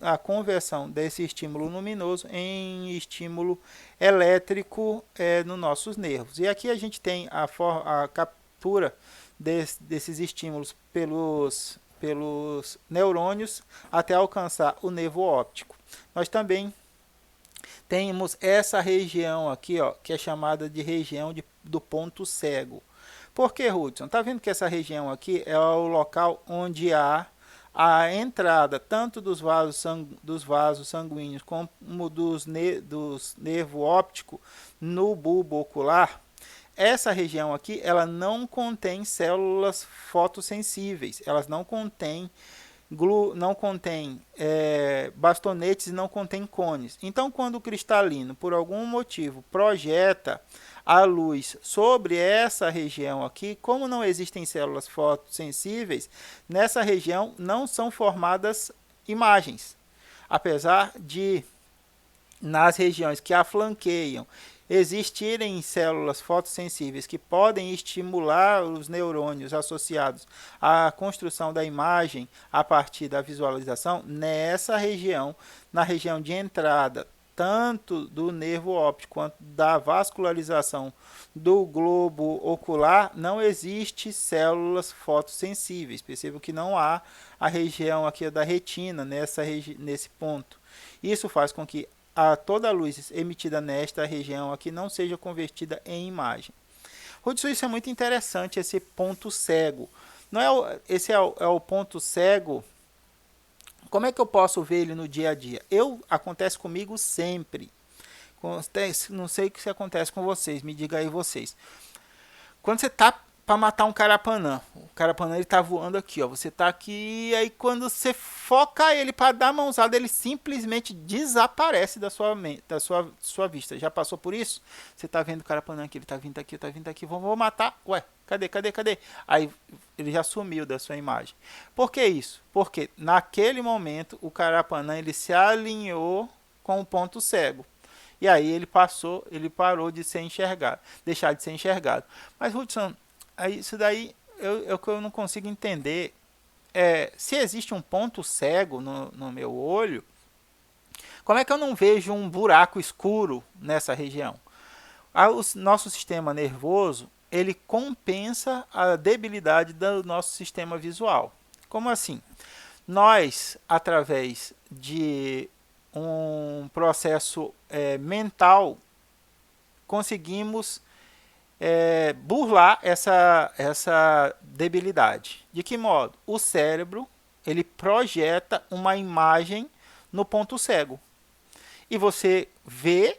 a conversão desse estímulo luminoso em estímulo elétrico nos nossos nervos. E aqui a gente tem a captura desses estímulos pelos neurônios até alcançar o nervo óptico. Nós também temos essa região aqui, ó, que é chamada de região do ponto cego. Por que, Hudson? Está vendo que essa região aqui é o local onde há a entrada tanto dos vasos sanguíneos como dos nervo óptico no bulbo ocular? Essa região aqui, ela não contém células fotossensíveis, elas não contêm bastonetes e não contém cones. Então, quando o cristalino, por algum motivo, projeta a luz sobre essa região aqui, como não existem células fotossensíveis, nessa região não são formadas imagens. Apesar de, nas regiões que a flanqueiam, existirem células fotossensíveis que podem estimular os neurônios associados à construção da imagem a partir da visualização, nessa região, na região de entrada, tanto do nervo óptico quanto da vascularização do globo ocular, não existe células fotossensíveis. Percebo que não há a região aqui da retina nesse ponto. Isso faz com que toda a luz emitida nesta região aqui não seja convertida em imagem. Hudson, isso é muito interessante, esse ponto cego. Não é esse é o ponto cego. Como é que eu posso ver ele no dia a dia? Acontece comigo sempre. Não sei o que acontece com vocês, me diga aí vocês. Quando você está para matar um carapanã, o carapanã está voando aqui, ó. Você está aqui, e aí quando você foca ele para dar a mãozada, ele simplesmente desaparece da sua vista. Já passou por isso? Você está vendo o carapanã aqui, ele está vindo aqui, vou matar. Ué, cadê? Aí ele já sumiu da sua imagem. Por que isso? Porque naquele momento o carapanã ele se alinhou com o ponto cego. E aí ele parou de ser enxergado, deixar de ser enxergado. Mas, Hudson, isso daí eu não consigo entender. Se existe um ponto cego no meu olho, como é que eu não vejo um buraco escuro nessa região? O nosso sistema nervoso, ele compensa a debilidade do nosso sistema visual. Como assim? Nós, através de um processo mental, conseguimos burlar essa debilidade. De que modo? O cérebro ele projeta uma imagem no ponto cego. E você vê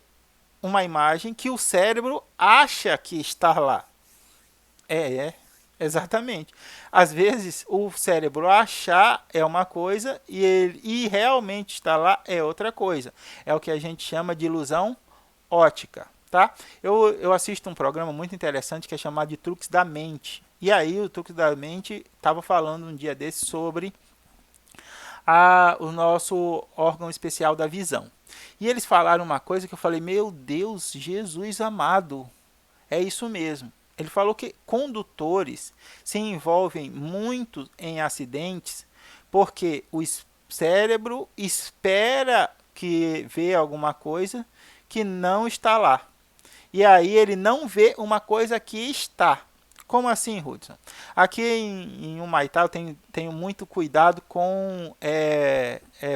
uma imagem que o cérebro acha que está lá. Exatamente. Às vezes o cérebro achar é uma coisa e realmente está lá é outra coisa. É o que a gente chama de ilusão óptica. Tá? Eu assisto um programa muito interessante que é chamado de Truques da Mente. E aí o Truques da Mente estava falando um dia desse sobre o nosso órgão especial da visão. E eles falaram uma coisa que eu falei, meu Deus, Jesus amado, é isso mesmo. Ele falou que condutores se envolvem muito em acidentes porque o cérebro espera que vê alguma coisa que não está lá. E aí ele não vê uma coisa que está. Como assim, Hudson? Aqui em Humaitá eu tenho muito cuidado com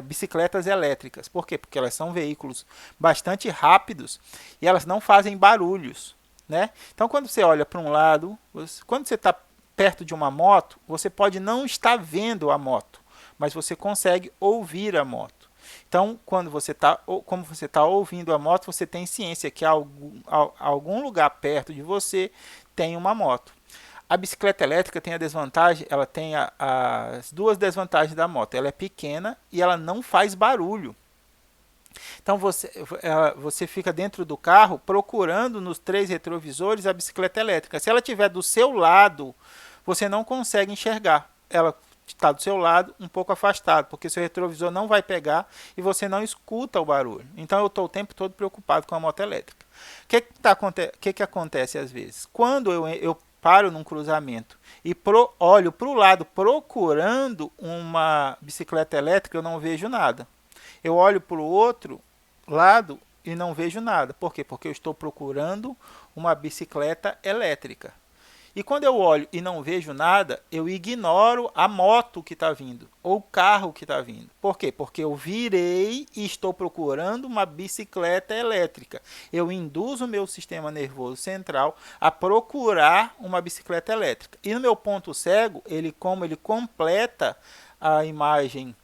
bicicletas elétricas. Por quê? Porque elas são veículos bastante rápidos e elas não fazem barulhos. Né? Então, quando você olha para um lado, quando você está perto de uma moto, você pode não estar vendo a moto, mas você consegue ouvir a moto. Então, como você está ouvindo a moto, você tem ciência que algum lugar perto de você tem uma moto. A bicicleta elétrica tem a desvantagem, ela tem as duas desvantagens da moto. Ela é pequena e ela não faz barulho. Então você fica dentro do carro procurando nos três retrovisores a bicicleta elétrica. Se ela estiver do seu lado, você não consegue enxergar. Ela está do seu lado, um pouco afastado, porque seu retrovisor não vai pegar e você não escuta o barulho. Então eu estou o tempo todo preocupado com a moto elétrica. O que acontece às vezes? Quando eu paro num cruzamento e olho para o lado procurando uma bicicleta elétrica, eu não vejo nada. Eu olho para o outro lado e não vejo nada. Por quê? Porque eu estou procurando uma bicicleta elétrica. E quando eu olho e não vejo nada, eu ignoro a moto que está vindo, ou o carro que está vindo. Por quê? Porque eu virei e estou procurando uma bicicleta elétrica. Eu induzo o meu sistema nervoso central a procurar uma bicicleta elétrica. E no meu ponto cego, como ele completa a imagem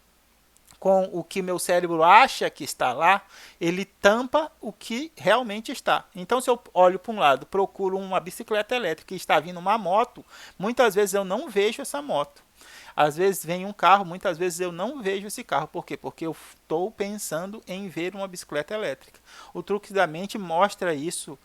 com o que meu cérebro acha que está lá, ele tampa o que realmente está. Então, se eu olho para um lado, procuro uma bicicleta elétrica e está vindo uma moto, muitas vezes eu não vejo essa moto. Às vezes vem um carro, muitas vezes eu não vejo esse carro. Por quê? Porque eu estou pensando em ver uma bicicleta elétrica. O Truques da Mente mostra isso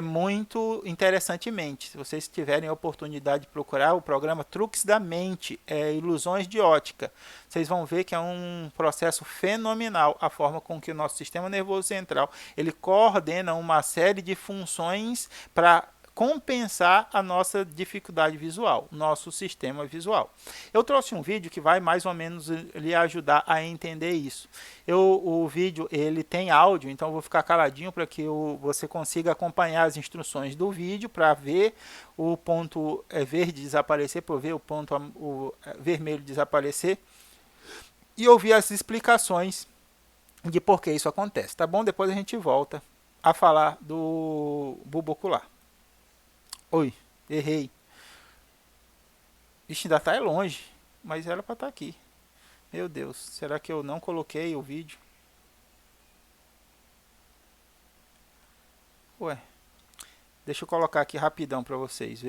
muito interessantemente. Se vocês tiverem a oportunidade de procurar o programa Truques da Mente, Ilusões de Ótica, vocês vão ver que é um processo fenomenal a forma com que o nosso sistema nervoso central ele coordena uma série de funções para compensar a nossa dificuldade visual, nosso sistema visual. Eu trouxe um vídeo que vai mais ou menos lhe ajudar a entender isso. O vídeo ele tem áudio, então eu vou ficar caladinho para que você consiga acompanhar as instruções do vídeo para ver o ponto verde desaparecer, para ver o ponto vermelho desaparecer e ouvir as explicações de por que isso acontece, tá bom? Depois a gente volta a falar do bulbo ocular. Oi, errei. Ixi, ainda tá longe, mas era para estar aqui. Meu Deus, será que eu não coloquei o vídeo? Ué, deixa eu colocar aqui rapidão para vocês.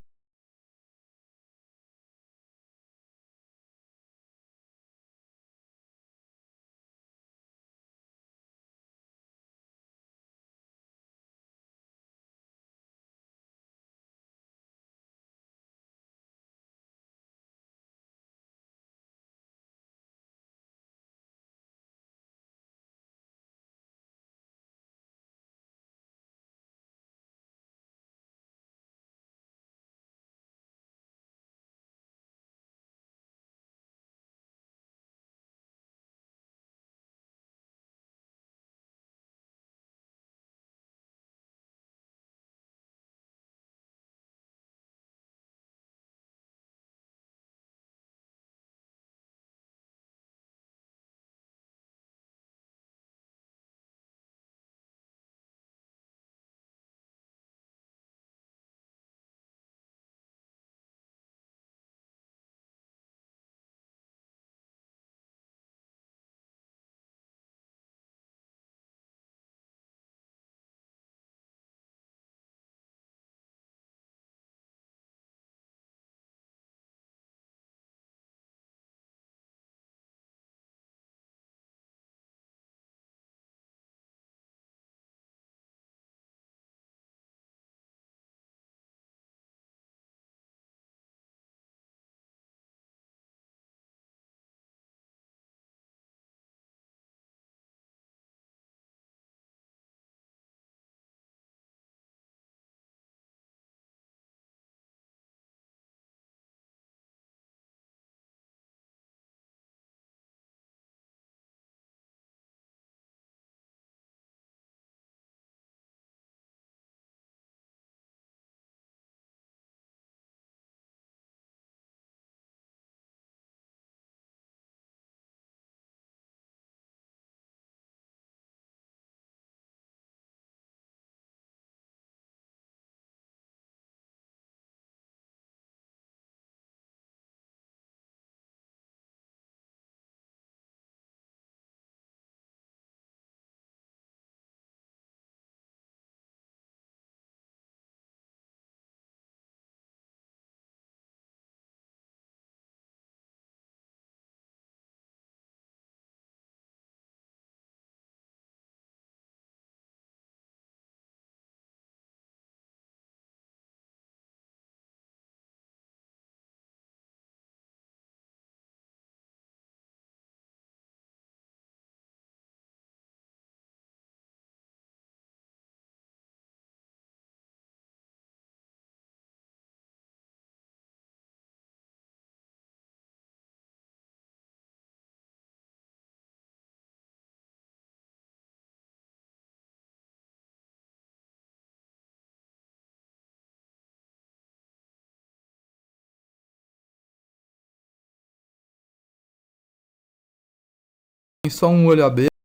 só um olho aberto.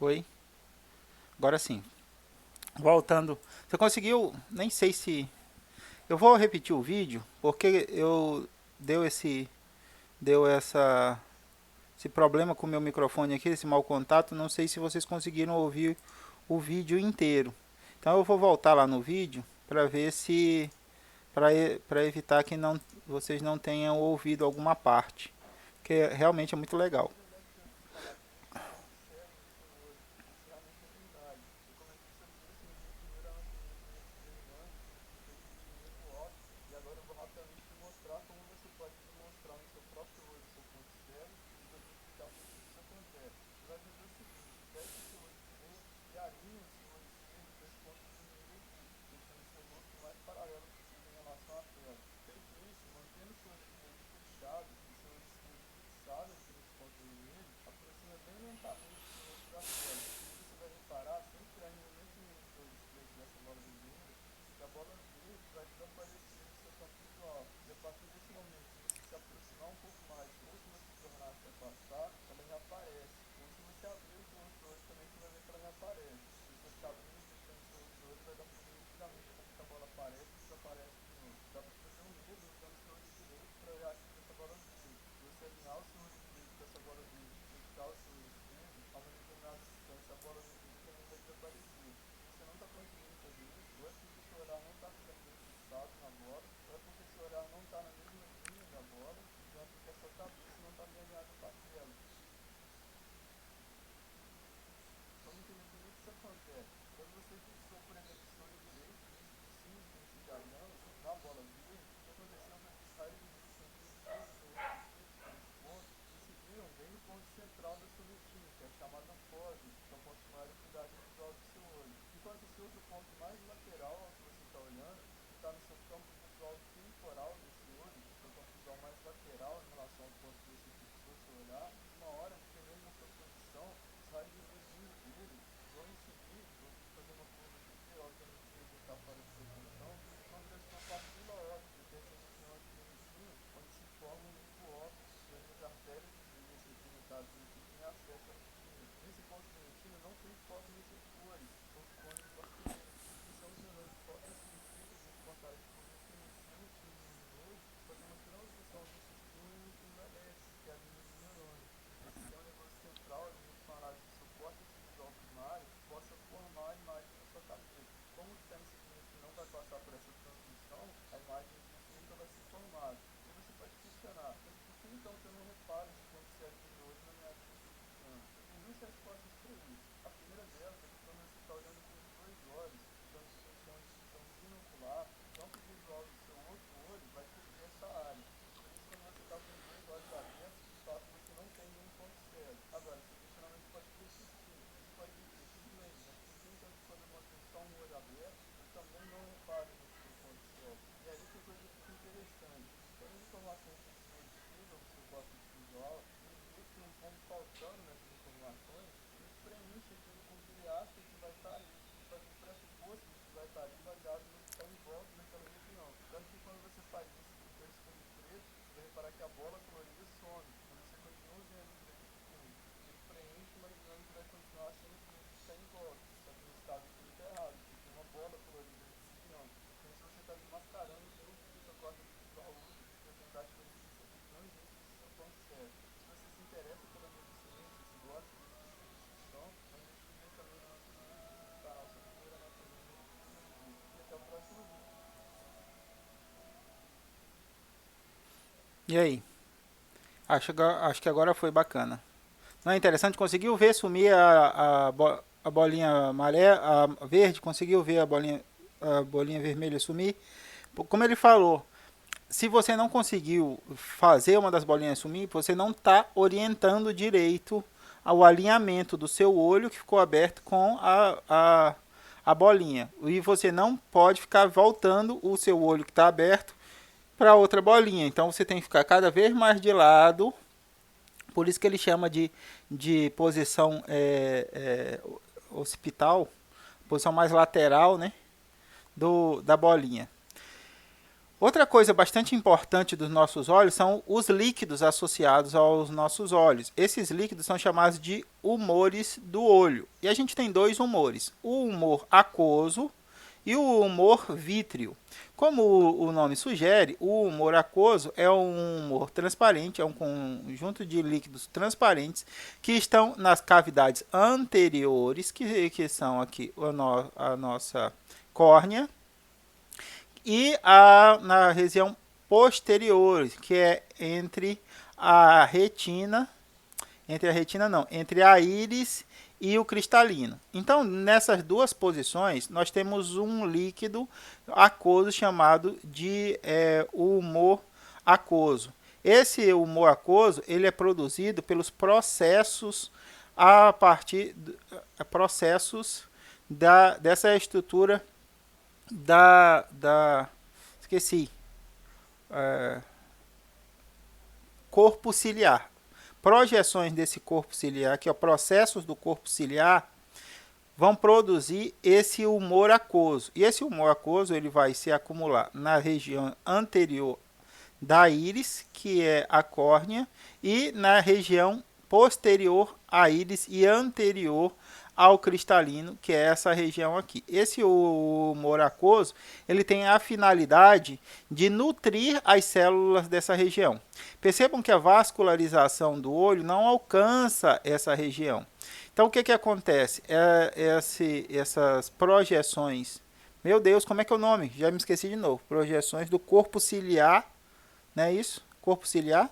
Oi, agora sim. Voltando, você conseguiu? Nem sei se eu vou repetir o vídeo porque eu deu esse deu esse problema com o meu microfone aqui, esse mau contato. Não sei se vocês conseguiram ouvir o vídeo inteiro. Então eu vou voltar lá no vídeo para ver se para evitar que não vocês não tenham ouvido alguma parte, que realmente é muito legal. E aí? Acho que agora foi bacana. Não é interessante? Conseguiu ver sumir a bolinha amarela, a verde? Conseguiu ver a bolinha vermelha sumir? Como ele falou, se você não conseguiu fazer uma das bolinhas sumir, você não está orientando direito ao alinhamento do seu olho que ficou aberto com a bolinha. E você não pode ficar voltando o seu olho que está aberto para outra bolinha. Então você tem que ficar cada vez mais de lado. Por isso que ele chama de posição occipital, posição mais lateral, né, da bolinha. Outra coisa bastante importante dos nossos olhos são os líquidos associados aos nossos olhos. Esses líquidos são chamados de humores do olho. E a gente tem dois humores, o humor aquoso e o humor vítreo. Como o nome sugere, o humor aquoso é um humor transparente, é um conjunto de líquidos transparentes que estão nas cavidades anteriores, que são aqui a nossa córnea, e na região posterior, que é entre a íris e o cristalino. Então, nessas duas posições, nós temos um líquido aquoso chamado de humor aquoso. Esse humor aquoso ele é produzido pelos processos a partir de processos dessa estrutura esqueci, corpo ciliar. Projeções desse corpo ciliar, que é processos do corpo ciliar, vão produzir esse humor aquoso. E esse humor aquoso ele vai se acumular na região anterior da íris, que é a córnea, e na região posterior à íris e anterior ao cristalino, que é essa região aqui. Esse humor aquoso, ele tem a finalidade de nutrir as células dessa região. Percebam que a vascularização do olho não alcança essa região. Então, o que acontece? Essas projeções... Meu Deus, como é que é o nome? Já me esqueci de novo. Projeções do corpo ciliar, não é isso? Corpo ciliar?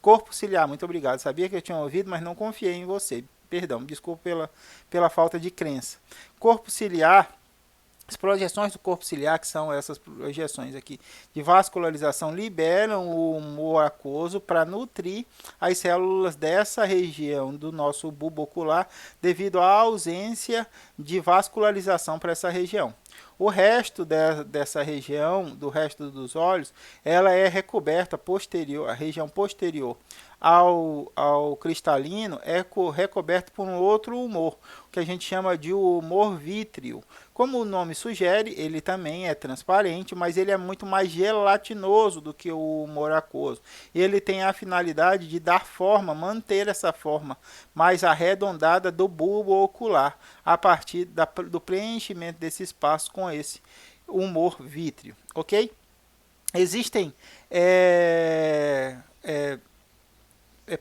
Corpo ciliar, muito obrigado. Sabia que eu tinha ouvido, mas não confiei em você. Perdão, desculpa pela falta de crença. Corpo ciliar, as projeções do corpo ciliar, que são essas projeções aqui de vascularização, liberam o humor aquoso para nutrir as células dessa região do nosso bulbo ocular, devido à ausência de vascularização para essa região. O resto dessa região, do resto dos olhos, ela é recoberta a região posterior ao cristalino é recoberto por um outro humor, que a gente chama de humor vítreo. Como o nome sugere, ele também é transparente, mas ele é muito mais gelatinoso do que o humor aquoso. Ele tem a finalidade de dar forma, manter essa forma mais arredondada do bulbo ocular, a partir do preenchimento desse espaço com esse humor vítreo, ok? Existem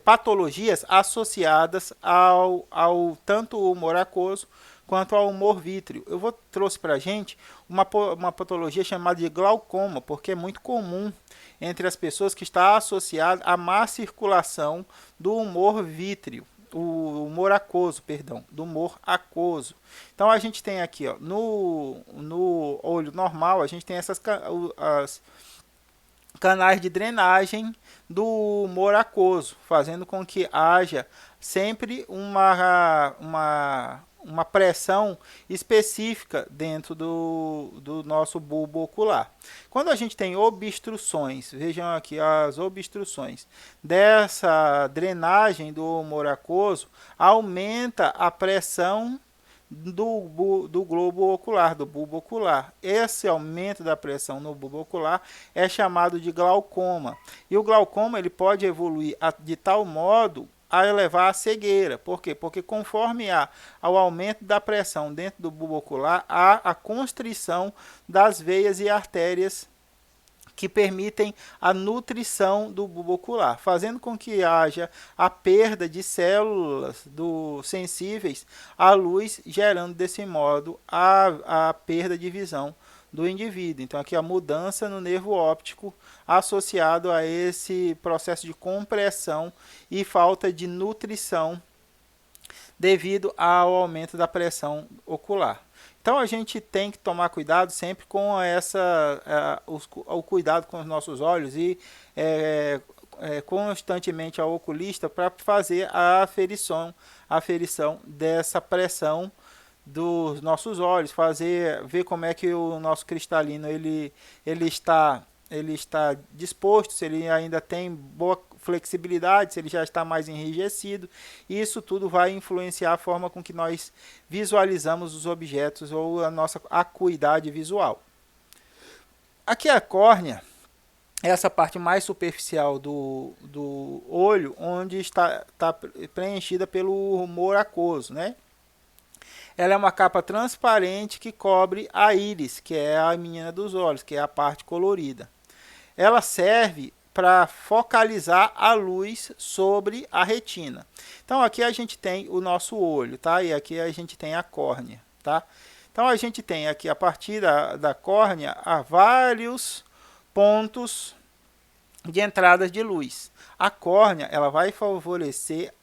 patologias associadas ao tanto o humor aquoso quanto ao humor vítreo. Trouxe para a gente uma patologia chamada de glaucoma, porque é muito comum entre as pessoas que está associada à má circulação do humor vítreo. O humor aquoso, perdão, do humor aquoso. Então a gente tem aqui, ó, no olho normal, a gente tem as canais de drenagem do humor aquoso, fazendo com que haja sempre uma pressão específica dentro do nosso bulbo ocular. Quando a gente tem obstruções, vejam aqui as obstruções dessa drenagem do humor aquoso, aumenta a pressão do globo ocular, do bulbo ocular. Esse aumento da pressão no bulbo ocular é chamado de glaucoma. E o glaucoma ele pode evoluir de tal modo a levar à cegueira. Por quê? Porque conforme há ao aumento da pressão dentro do bulbo ocular, há a constrição das veias e artérias que permitem a nutrição do bulbo ocular, fazendo com que haja a perda de células sensíveis à luz, gerando desse modo a perda de visão do indivíduo. Então aqui a mudança no nervo óptico associado a esse processo de compressão e falta de nutrição devido ao aumento da pressão ocular. Então a gente tem que tomar cuidado sempre com o cuidado com os nossos olhos e constantemente ao oculista para fazer a aferição dessa pressão dos nossos olhos, ver como é que o nosso cristalino ele está disposto, se ele ainda tem boa flexibilidade, se ele já está mais enrijecido. E isso tudo vai influenciar a forma com que nós visualizamos os objetos ou a nossa acuidade visual. Aqui a córnea é essa parte mais superficial do olho, onde está preenchida pelo rumor aquoso, né? Ela é uma capa transparente que cobre a íris, que é a menina dos olhos, que é a parte colorida. Ela serve para focalizar a luz sobre a retina. Então aqui a gente tem o nosso olho, tá? E aqui a gente tem a córnea, tá? Então a gente tem aqui a partir da córnea há vários pontos de entradas de luz. A córnea ela vai favorecer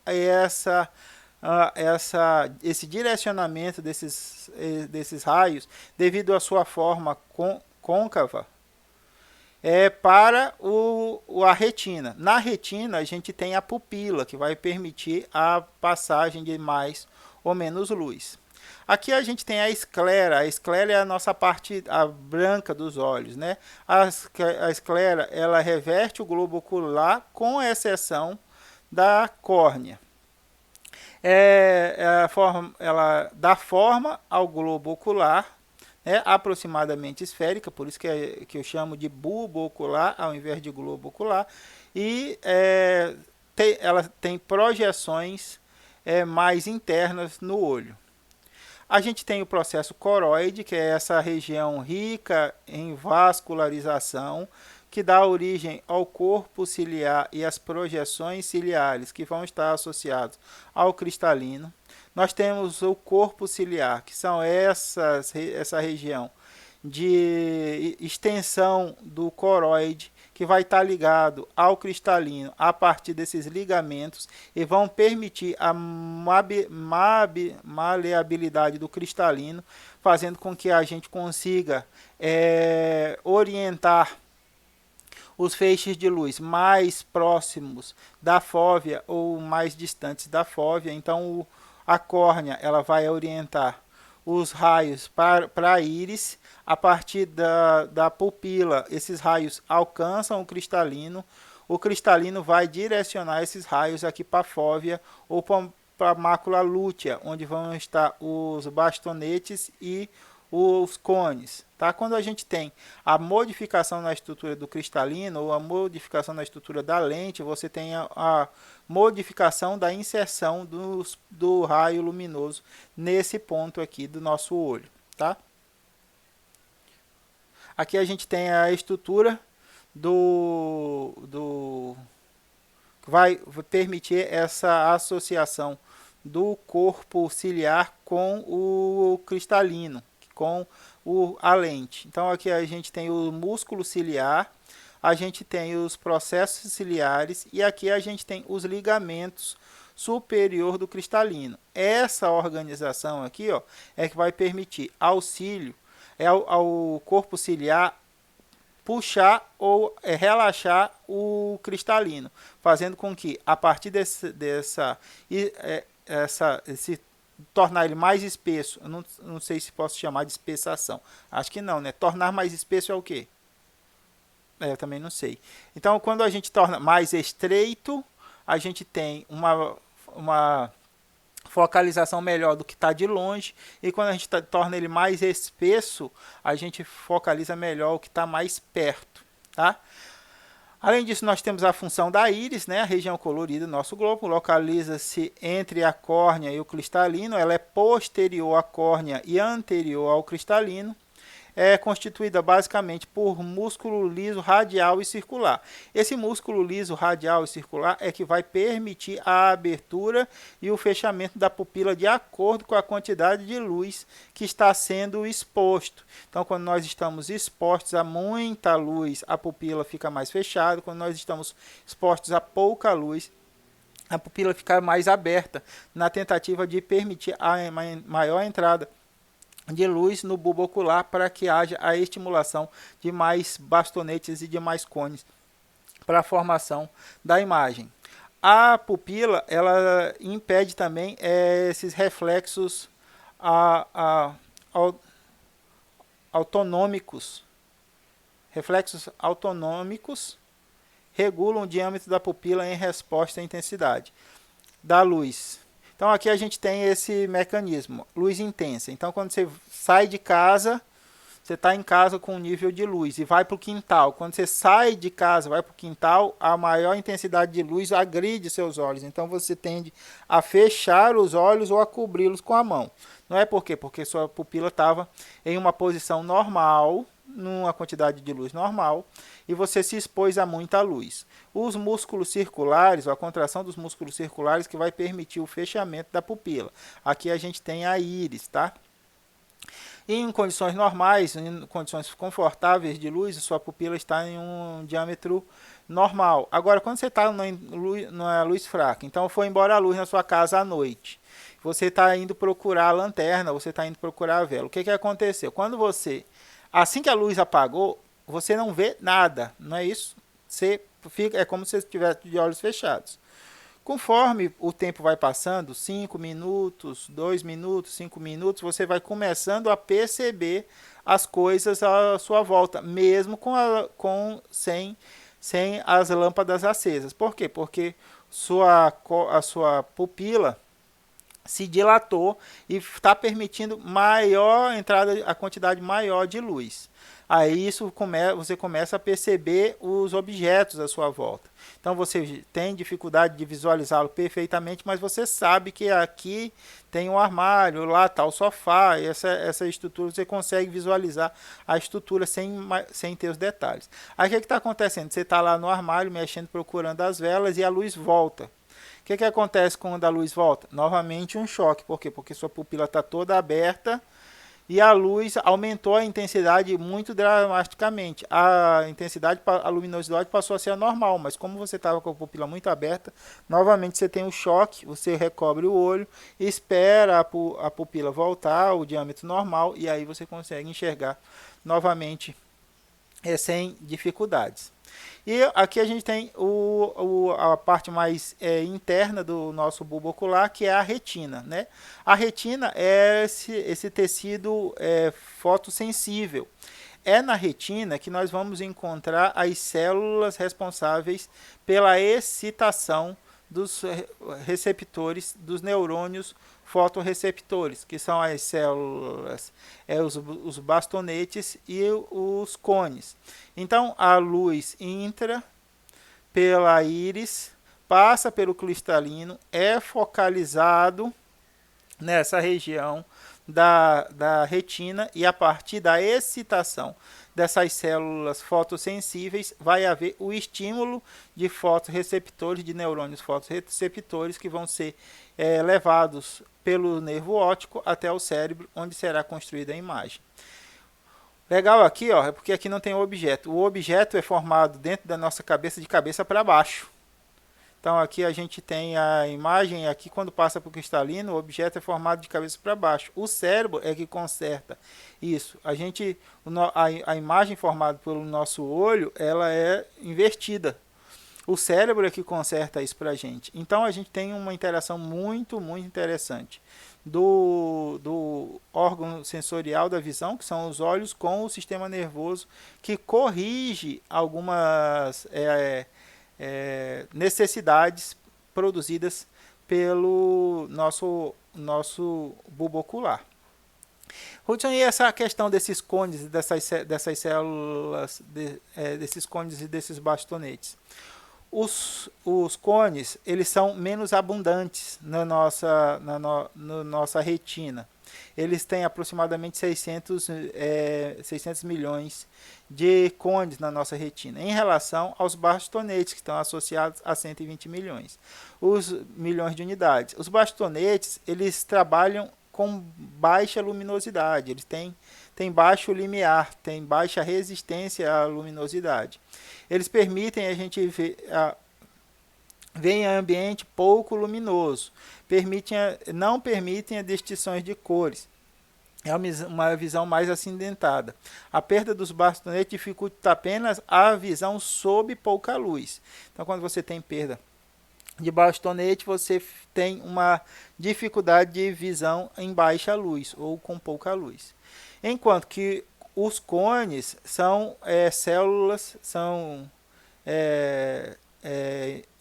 esse direcionamento desses raios devido à sua forma côncava para a retina. Na retina a gente tem a pupila que vai permitir a passagem de mais ou menos luz. Aqui a gente tem a esclera. A esclera é a nossa parte branca dos olhos, né? A esclera ela reveste o globo ocular com exceção da córnea. Ela dá forma ao globo ocular, aproximadamente esférica, por isso que eu chamo de bulbo ocular ao invés de globo ocular, e ela tem projeções mais internas no olho. A gente tem o processo coroide, que é essa região rica em vascularização, que dá origem ao corpo ciliar e às projeções ciliares, que vão estar associados ao cristalino. Nós temos o corpo ciliar, que são essa região de extensão do coroide, que vai estar ligado ao cristalino a partir desses ligamentos e vão permitir a maleabilidade do cristalino, fazendo com que a gente consiga orientar os feixes de luz mais próximos da fóvea ou mais distantes da fóvea. Então a córnea ela vai orientar os raios para a íris. A partir da pupila, esses raios alcançam o cristalino vai direcionar esses raios aqui para a fóvea ou para a mácula lútea, onde vão estar os bastonetes e os cones. Tá? Quando a gente tem a modificação na estrutura do cristalino ou a modificação na estrutura da lente, você tem a modificação da inserção do raio luminoso nesse ponto aqui do nosso olho. Tá? Aqui a gente tem a estrutura que vai permitir essa associação do corpo ciliar com o cristalino, com a lente. Então aqui a gente tem o músculo ciliar, a gente tem os processos ciliares e aqui a gente tem os ligamentos superior do cristalino. Essa organização aqui é que vai permitir auxílio ao corpo ciliar puxar ou relaxar o cristalino, fazendo com que a partir esse tornar ele mais espesso, eu não sei se posso chamar de espessação, acho que não, né? Tornar mais espesso é o quê? Eu também não sei. Então, quando a gente torna mais estreito, a gente tem uma focalização melhor do que está de longe, e quando a gente torna ele mais espesso, a gente focaliza melhor o que está mais perto, tá? Além disso, nós temos a função da íris, né? A região colorida do nosso globo, localiza-se entre a córnea e o cristalino, ela é posterior à córnea e anterior ao cristalino. É constituída basicamente por músculo liso radial e circular. Esse músculo liso radial e circular é que vai permitir a abertura e o fechamento da pupila de acordo com a quantidade de luz que está sendo exposto. Então, quando nós estamos expostos a muita luz, a pupila fica mais fechada. Quando nós estamos expostos a pouca luz, a pupila fica mais aberta, na tentativa de permitir a maior entrada de luz no bulbo ocular para que haja a estimulação de mais bastonetes e de mais cones para a formação da imagem. A pupila, ela impede também esses reflexos autonômicos. Reflexos autonômicos regulam o diâmetro da pupila em resposta à intensidade da luz. Então aqui a gente tem esse mecanismo, luz intensa. Então quando você sai de casa, você está em casa com um nível de luz e vai para o quintal. Quando você sai de casa, vai para o quintal, a maior intensidade de luz agride seus olhos. Então você tende a fechar os olhos ou a cobri-los com a mão. Não é por quê? Porque sua pupila estava em uma posição normal, numa quantidade de luz normal, e você se expôs a muita luz. Os músculos circulares, a contração dos músculos circulares que vai permitir o fechamento da pupila. Aqui a gente tem a íris, tá? E em condições normais, em condições confortáveis de luz, a sua pupila está em um diâmetro normal. Agora, quando você está na luz fraca, então foi embora a luz na sua casa à noite, você está indo procurar a lanterna, você está indo procurar a vela. O que aconteceu? Quando assim que a luz apagou, você não vê nada, não é isso? É como se você estivesse de olhos fechados. Conforme o tempo vai passando, 5 minutos, 2 minutos, 5 minutos, você vai começando a perceber as coisas à sua volta, mesmo sem as lâmpadas acesas. Por quê? Porque a sua pupila se dilatou e está permitindo a quantidade maior de luz. Aí você começa a perceber os objetos à sua volta. Então você tem dificuldade de visualizá-lo perfeitamente, mas você sabe que aqui tem um armário, lá está o sofá, e essa estrutura você consegue visualizar a estrutura sem ter os detalhes. Aí o que está acontecendo? Você está lá no armário mexendo, procurando as velas e a luz volta. O que acontece quando a luz volta? Novamente um choque. Por quê? Porque sua pupila está toda aberta e a luz aumentou a intensidade muito drasticamente. A luminosidade passou a ser normal, mas como você estava com a pupila muito aberta, novamente você tem um choque, você recobre o olho, espera a pupila voltar ao diâmetro normal e aí você consegue enxergar novamente sem dificuldades. E aqui a gente tem a parte mais interna do nosso bulbo ocular, que é a retina, né? A retina é esse tecido fotossensível. É na retina que nós vamos encontrar as células responsáveis pela excitação dos receptores, dos neurônios fotorreceptores, que são as células, os bastonetes e os cones. Então, a luz entra pela íris, passa pelo cristalino, é focalizado nessa região da retina e a partir da excitação dessas células fotossensíveis vai haver o estímulo de fotorreceptores, de neurônios fotorreceptores que vão ser levados pelo nervo óptico até o cérebro, onde será construída a imagem. Legal aqui, ó, é porque aqui não tem objeto. O objeto é formado dentro da nossa cabeça de cabeça para baixo. Então aqui a gente tem a imagem, aqui quando passa para o cristalino, o objeto é formado de cabeça para baixo. O cérebro é que conserta isso. A imagem formada pelo nosso olho, ela é invertida. O cérebro é que conserta isso para a gente. Então a gente tem uma interação muito, muito interessante do órgão sensorial da visão, que são os olhos, com o sistema nervoso, que corrige algumas necessidades produzidas pelo nosso bulbo ocular. Hudson, e essa questão desses cones e dessas células, desses cones e desses bastonetes? Os cones, eles são menos abundantes na nossa retina. Eles têm aproximadamente 600 milhões de cones na nossa retina, em relação aos bastonetes, que estão associados a 120 milhões de unidades. Os bastonetes, eles trabalham com baixa luminosidade, eles têm baixo limiar, têm baixa resistência à luminosidade. Eles permitem a gente ver em ambiente pouco luminoso, não permitem a distinções de cores. É uma visão mais acidentada. A perda dos bastonetes dificulta apenas a visão sob pouca luz. Então, quando você tem perda de bastonete, você tem uma dificuldade de visão em baixa luz ou com pouca luz. Enquanto que os cones são células, são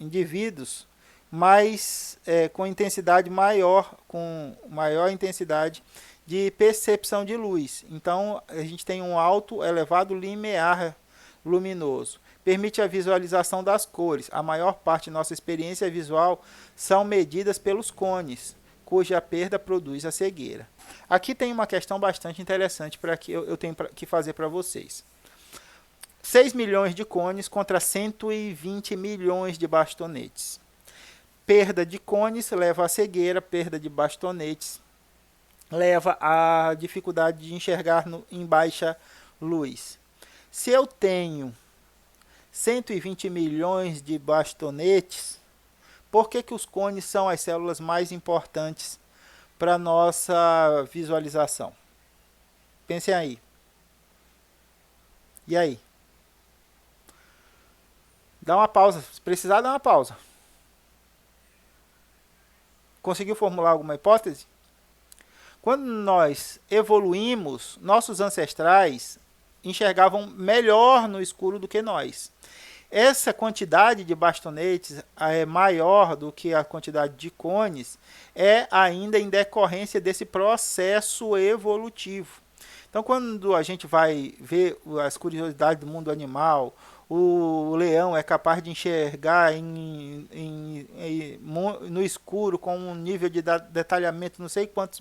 indivíduos com intensidade maior, com maior intensidade de percepção de luz. Então, a gente tem um elevado limiar luminoso. Permite a visualização das cores. A maior parte de nossa experiência visual são medidas pelos cones, cuja perda produz a cegueira. Aqui tem uma questão bastante interessante para que eu tenho que fazer para vocês. 6 milhões de cones contra 120 milhões de bastonetes. Perda de cones leva à cegueira, perda de bastonetes leva à dificuldade de enxergar em baixa luz. Se eu tenho 120 milhões de bastonetes, por que os cones são as células mais importantes para a nossa visualização? Pensem aí. E aí? Dá uma pausa. Se precisar, dá uma pausa. Conseguiu formular alguma hipótese? Quando nós evoluímos, nossos ancestrais enxergavam melhor no escuro do que nós. Essa quantidade de bastonetes é maior do que a quantidade de cones, é ainda em decorrência desse processo evolutivo. Então, quando a gente vai ver as curiosidades do mundo animal, o leão é capaz de enxergar no escuro com um nível de detalhamento não sei quantos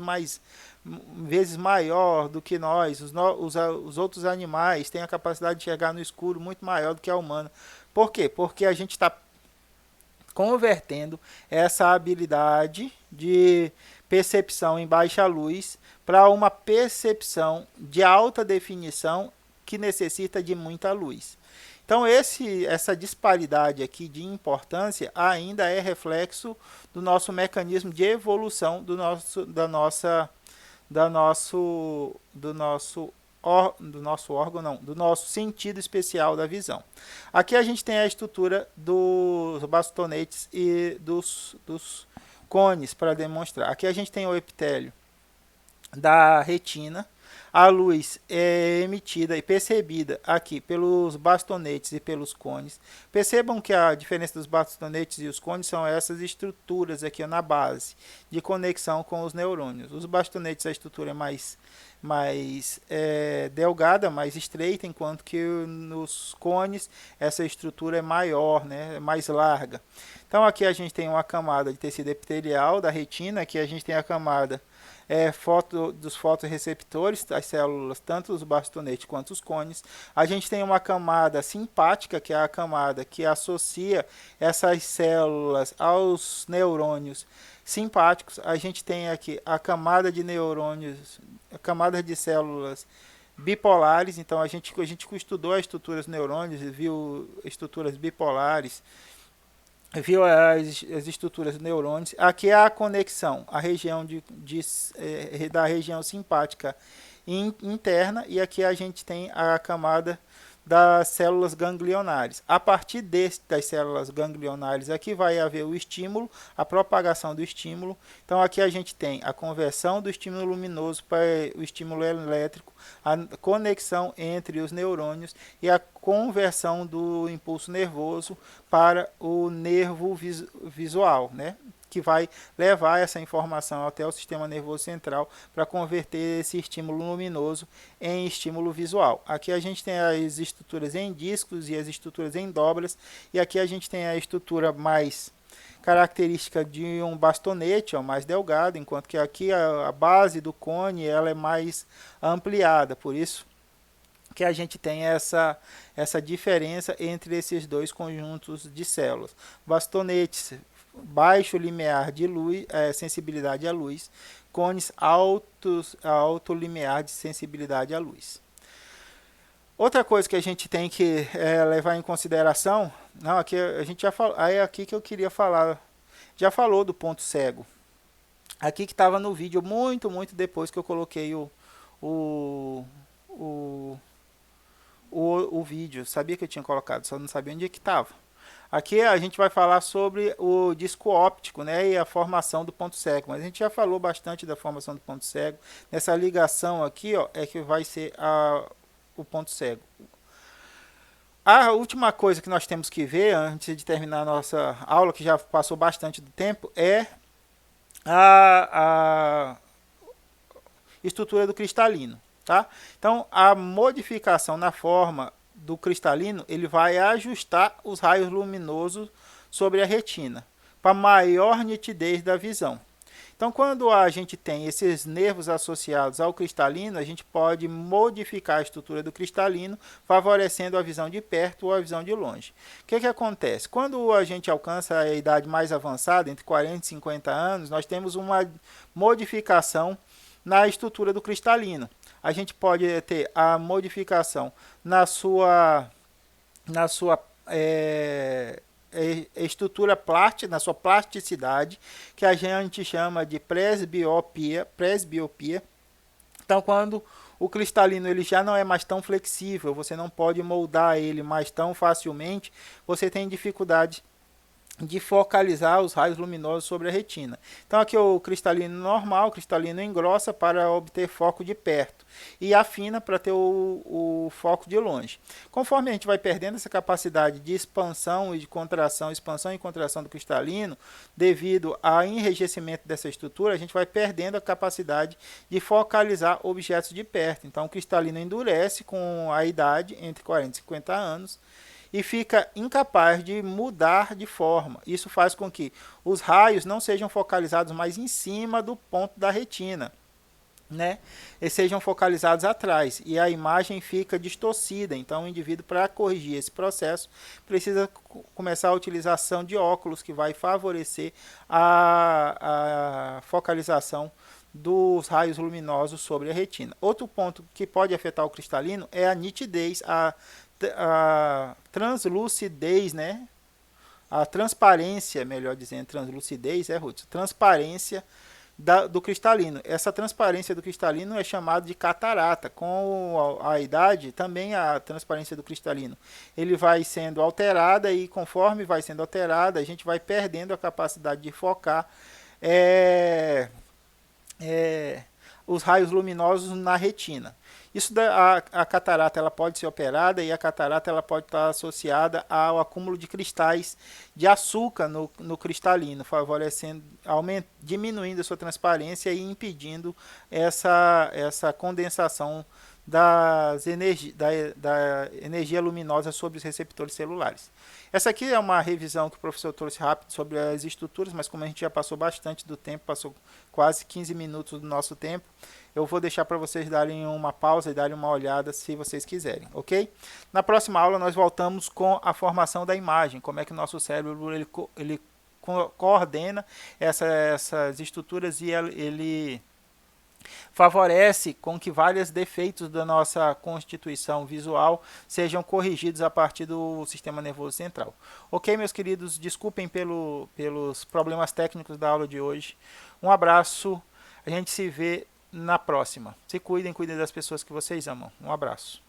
vezes maior do que nós. Os outros animais têm a capacidade de enxergar no escuro muito maior do que a humana. Por quê? Porque a gente está convertendo essa habilidade de percepção em baixa luz para uma percepção de alta definição que necessita de muita luz. Então, essa disparidade aqui de importância ainda é reflexo do nosso mecanismo de evolução do nosso sentido especial da visão. Aqui a gente tem a estrutura dos bastonetes e dos cones para demonstrar. Aqui a gente tem o epitélio da retina. A luz é emitida e percebida aqui pelos bastonetes e pelos cones. Percebam que a diferença dos bastonetes e os cones são essas estruturas aqui na base de conexão com os neurônios. Os bastonetes, a estrutura é mais delgada, mais estreita, enquanto que nos cones essa estrutura é maior, né, mais larga. Então aqui a gente tem uma camada de tecido epitelial da retina, aqui a gente tem a camada dos fotorreceptores, as células, tanto os bastonetes quanto os cones. A gente tem uma camada simpática, que é a camada que associa essas células aos neurônios simpáticos. A gente tem aqui a camada de neurônios, a camada de células bipolares. Então a gente estudou as estruturas dos neurônios, viu estruturas bipolares, viu as estruturas dos neurônios. Aqui é a conexão, a região da região simpática interna, e aqui a gente tem a camada das células ganglionares. A partir das células ganglionares aqui vai haver o estímulo, a propagação do estímulo. Então aqui a gente tem a conversão do estímulo luminoso para o estímulo elétrico, a conexão entre os neurônios e a conversão do impulso nervoso para o nervo visual, né? que vai levar essa informação até o sistema nervoso central para converter esse estímulo luminoso em estímulo visual. Aqui a gente tem as estruturas em discos e as estruturas em dobras, e aqui a gente tem a estrutura mais característica de um bastonete, ó, mais delgado, enquanto que aqui a base do cone ela é mais ampliada, por isso que a gente tem essa diferença entre esses dois conjuntos de células. Bastonetes, baixo limiar de luz, sensibilidade à luz, cones alto limiar de sensibilidade à luz. Outra coisa que a gente tem que levar em consideração, não, aqui a gente já falou, é aqui que eu queria falar, já falou do ponto cego. Aqui que estava no vídeo muito depois que eu coloquei o vídeo. Sabia que eu tinha colocado, só não sabia onde é que estava. Aqui a gente vai falar sobre o disco óptico, né, e a formação do ponto cego. Mas a gente já falou bastante da formação do ponto cego. Nessa ligação aqui, ó, é que vai ser o ponto cego. A última coisa que nós temos que ver, antes de terminar a nossa aula, que já passou bastante do tempo, é a estrutura do cristalino. Tá? Então, a modificação na forma do cristalino, ele vai ajustar os raios luminosos sobre a retina, para maior nitidez da visão. Então, quando a gente tem esses nervos associados ao cristalino, a gente pode modificar a estrutura do cristalino, favorecendo a visão de perto ou a visão de longe. O que acontece? Quando a gente alcança a idade mais avançada, entre 40 e 50 anos, nós temos uma modificação na estrutura do cristalino. A gente pode ter a modificação na sua estrutura plástica, na sua plasticidade, que a gente chama de presbiopia. Então, quando o cristalino ele já não é mais tão flexível, você não pode moldar ele mais tão facilmente, você tem dificuldade de focalizar os raios luminosos sobre a retina. Então aqui o cristalino normal, o cristalino engrossa para obter foco de perto e afina para ter o foco de longe. Conforme a gente vai perdendo essa capacidade de expansão e contração do cristalino, devido ao enrijecimento dessa estrutura, a gente vai perdendo a capacidade de focalizar objetos de perto. Então o cristalino endurece com a idade, entre 40 e 50 anos, e fica incapaz de mudar de forma. Isso faz com que os raios não sejam focalizados mais em cima do ponto da retina, né? Eles sejam focalizados atrás e a imagem fica distorcida. Então o indivíduo, para corrigir esse processo, precisa começar a utilização de óculos, que vai favorecer a focalização dos raios luminosos sobre a retina. Outro ponto que pode afetar o cristalino é a nitidez, a translucidez, né? A transparência, melhor dizendo, translucidez transparência do cristalino. Essa transparência do cristalino é chamada de catarata. Com a idade, também a transparência do cristalino ele vai sendo alterada, e conforme vai sendo alterada, a gente vai perdendo a capacidade de focar os raios luminosos na retina. Isso a catarata ela pode ser operada, e a catarata ela pode estar associada ao acúmulo de cristais de açúcar no cristalino, favorecendo, diminuindo a sua transparência e impedindo essa condensação da energia luminosa sobre os receptores celulares. Essa aqui é uma revisão que o professor trouxe rápido sobre as estruturas, mas como a gente já passou bastante do tempo, passou quase 15 minutos do nosso tempo, eu vou deixar para vocês darem uma pausa e darem uma olhada se vocês quiserem, ok? Na próxima aula nós voltamos com a formação da imagem, como é que o nosso cérebro ele coordena essas estruturas e ele favorece com que vários defeitos da nossa constituição visual sejam corrigidos a partir do sistema nervoso central. Ok, meus queridos, desculpem pelos problemas técnicos da aula de hoje. Um abraço, a gente se vê na próxima. Se cuidem das pessoas que vocês amam. Um abraço.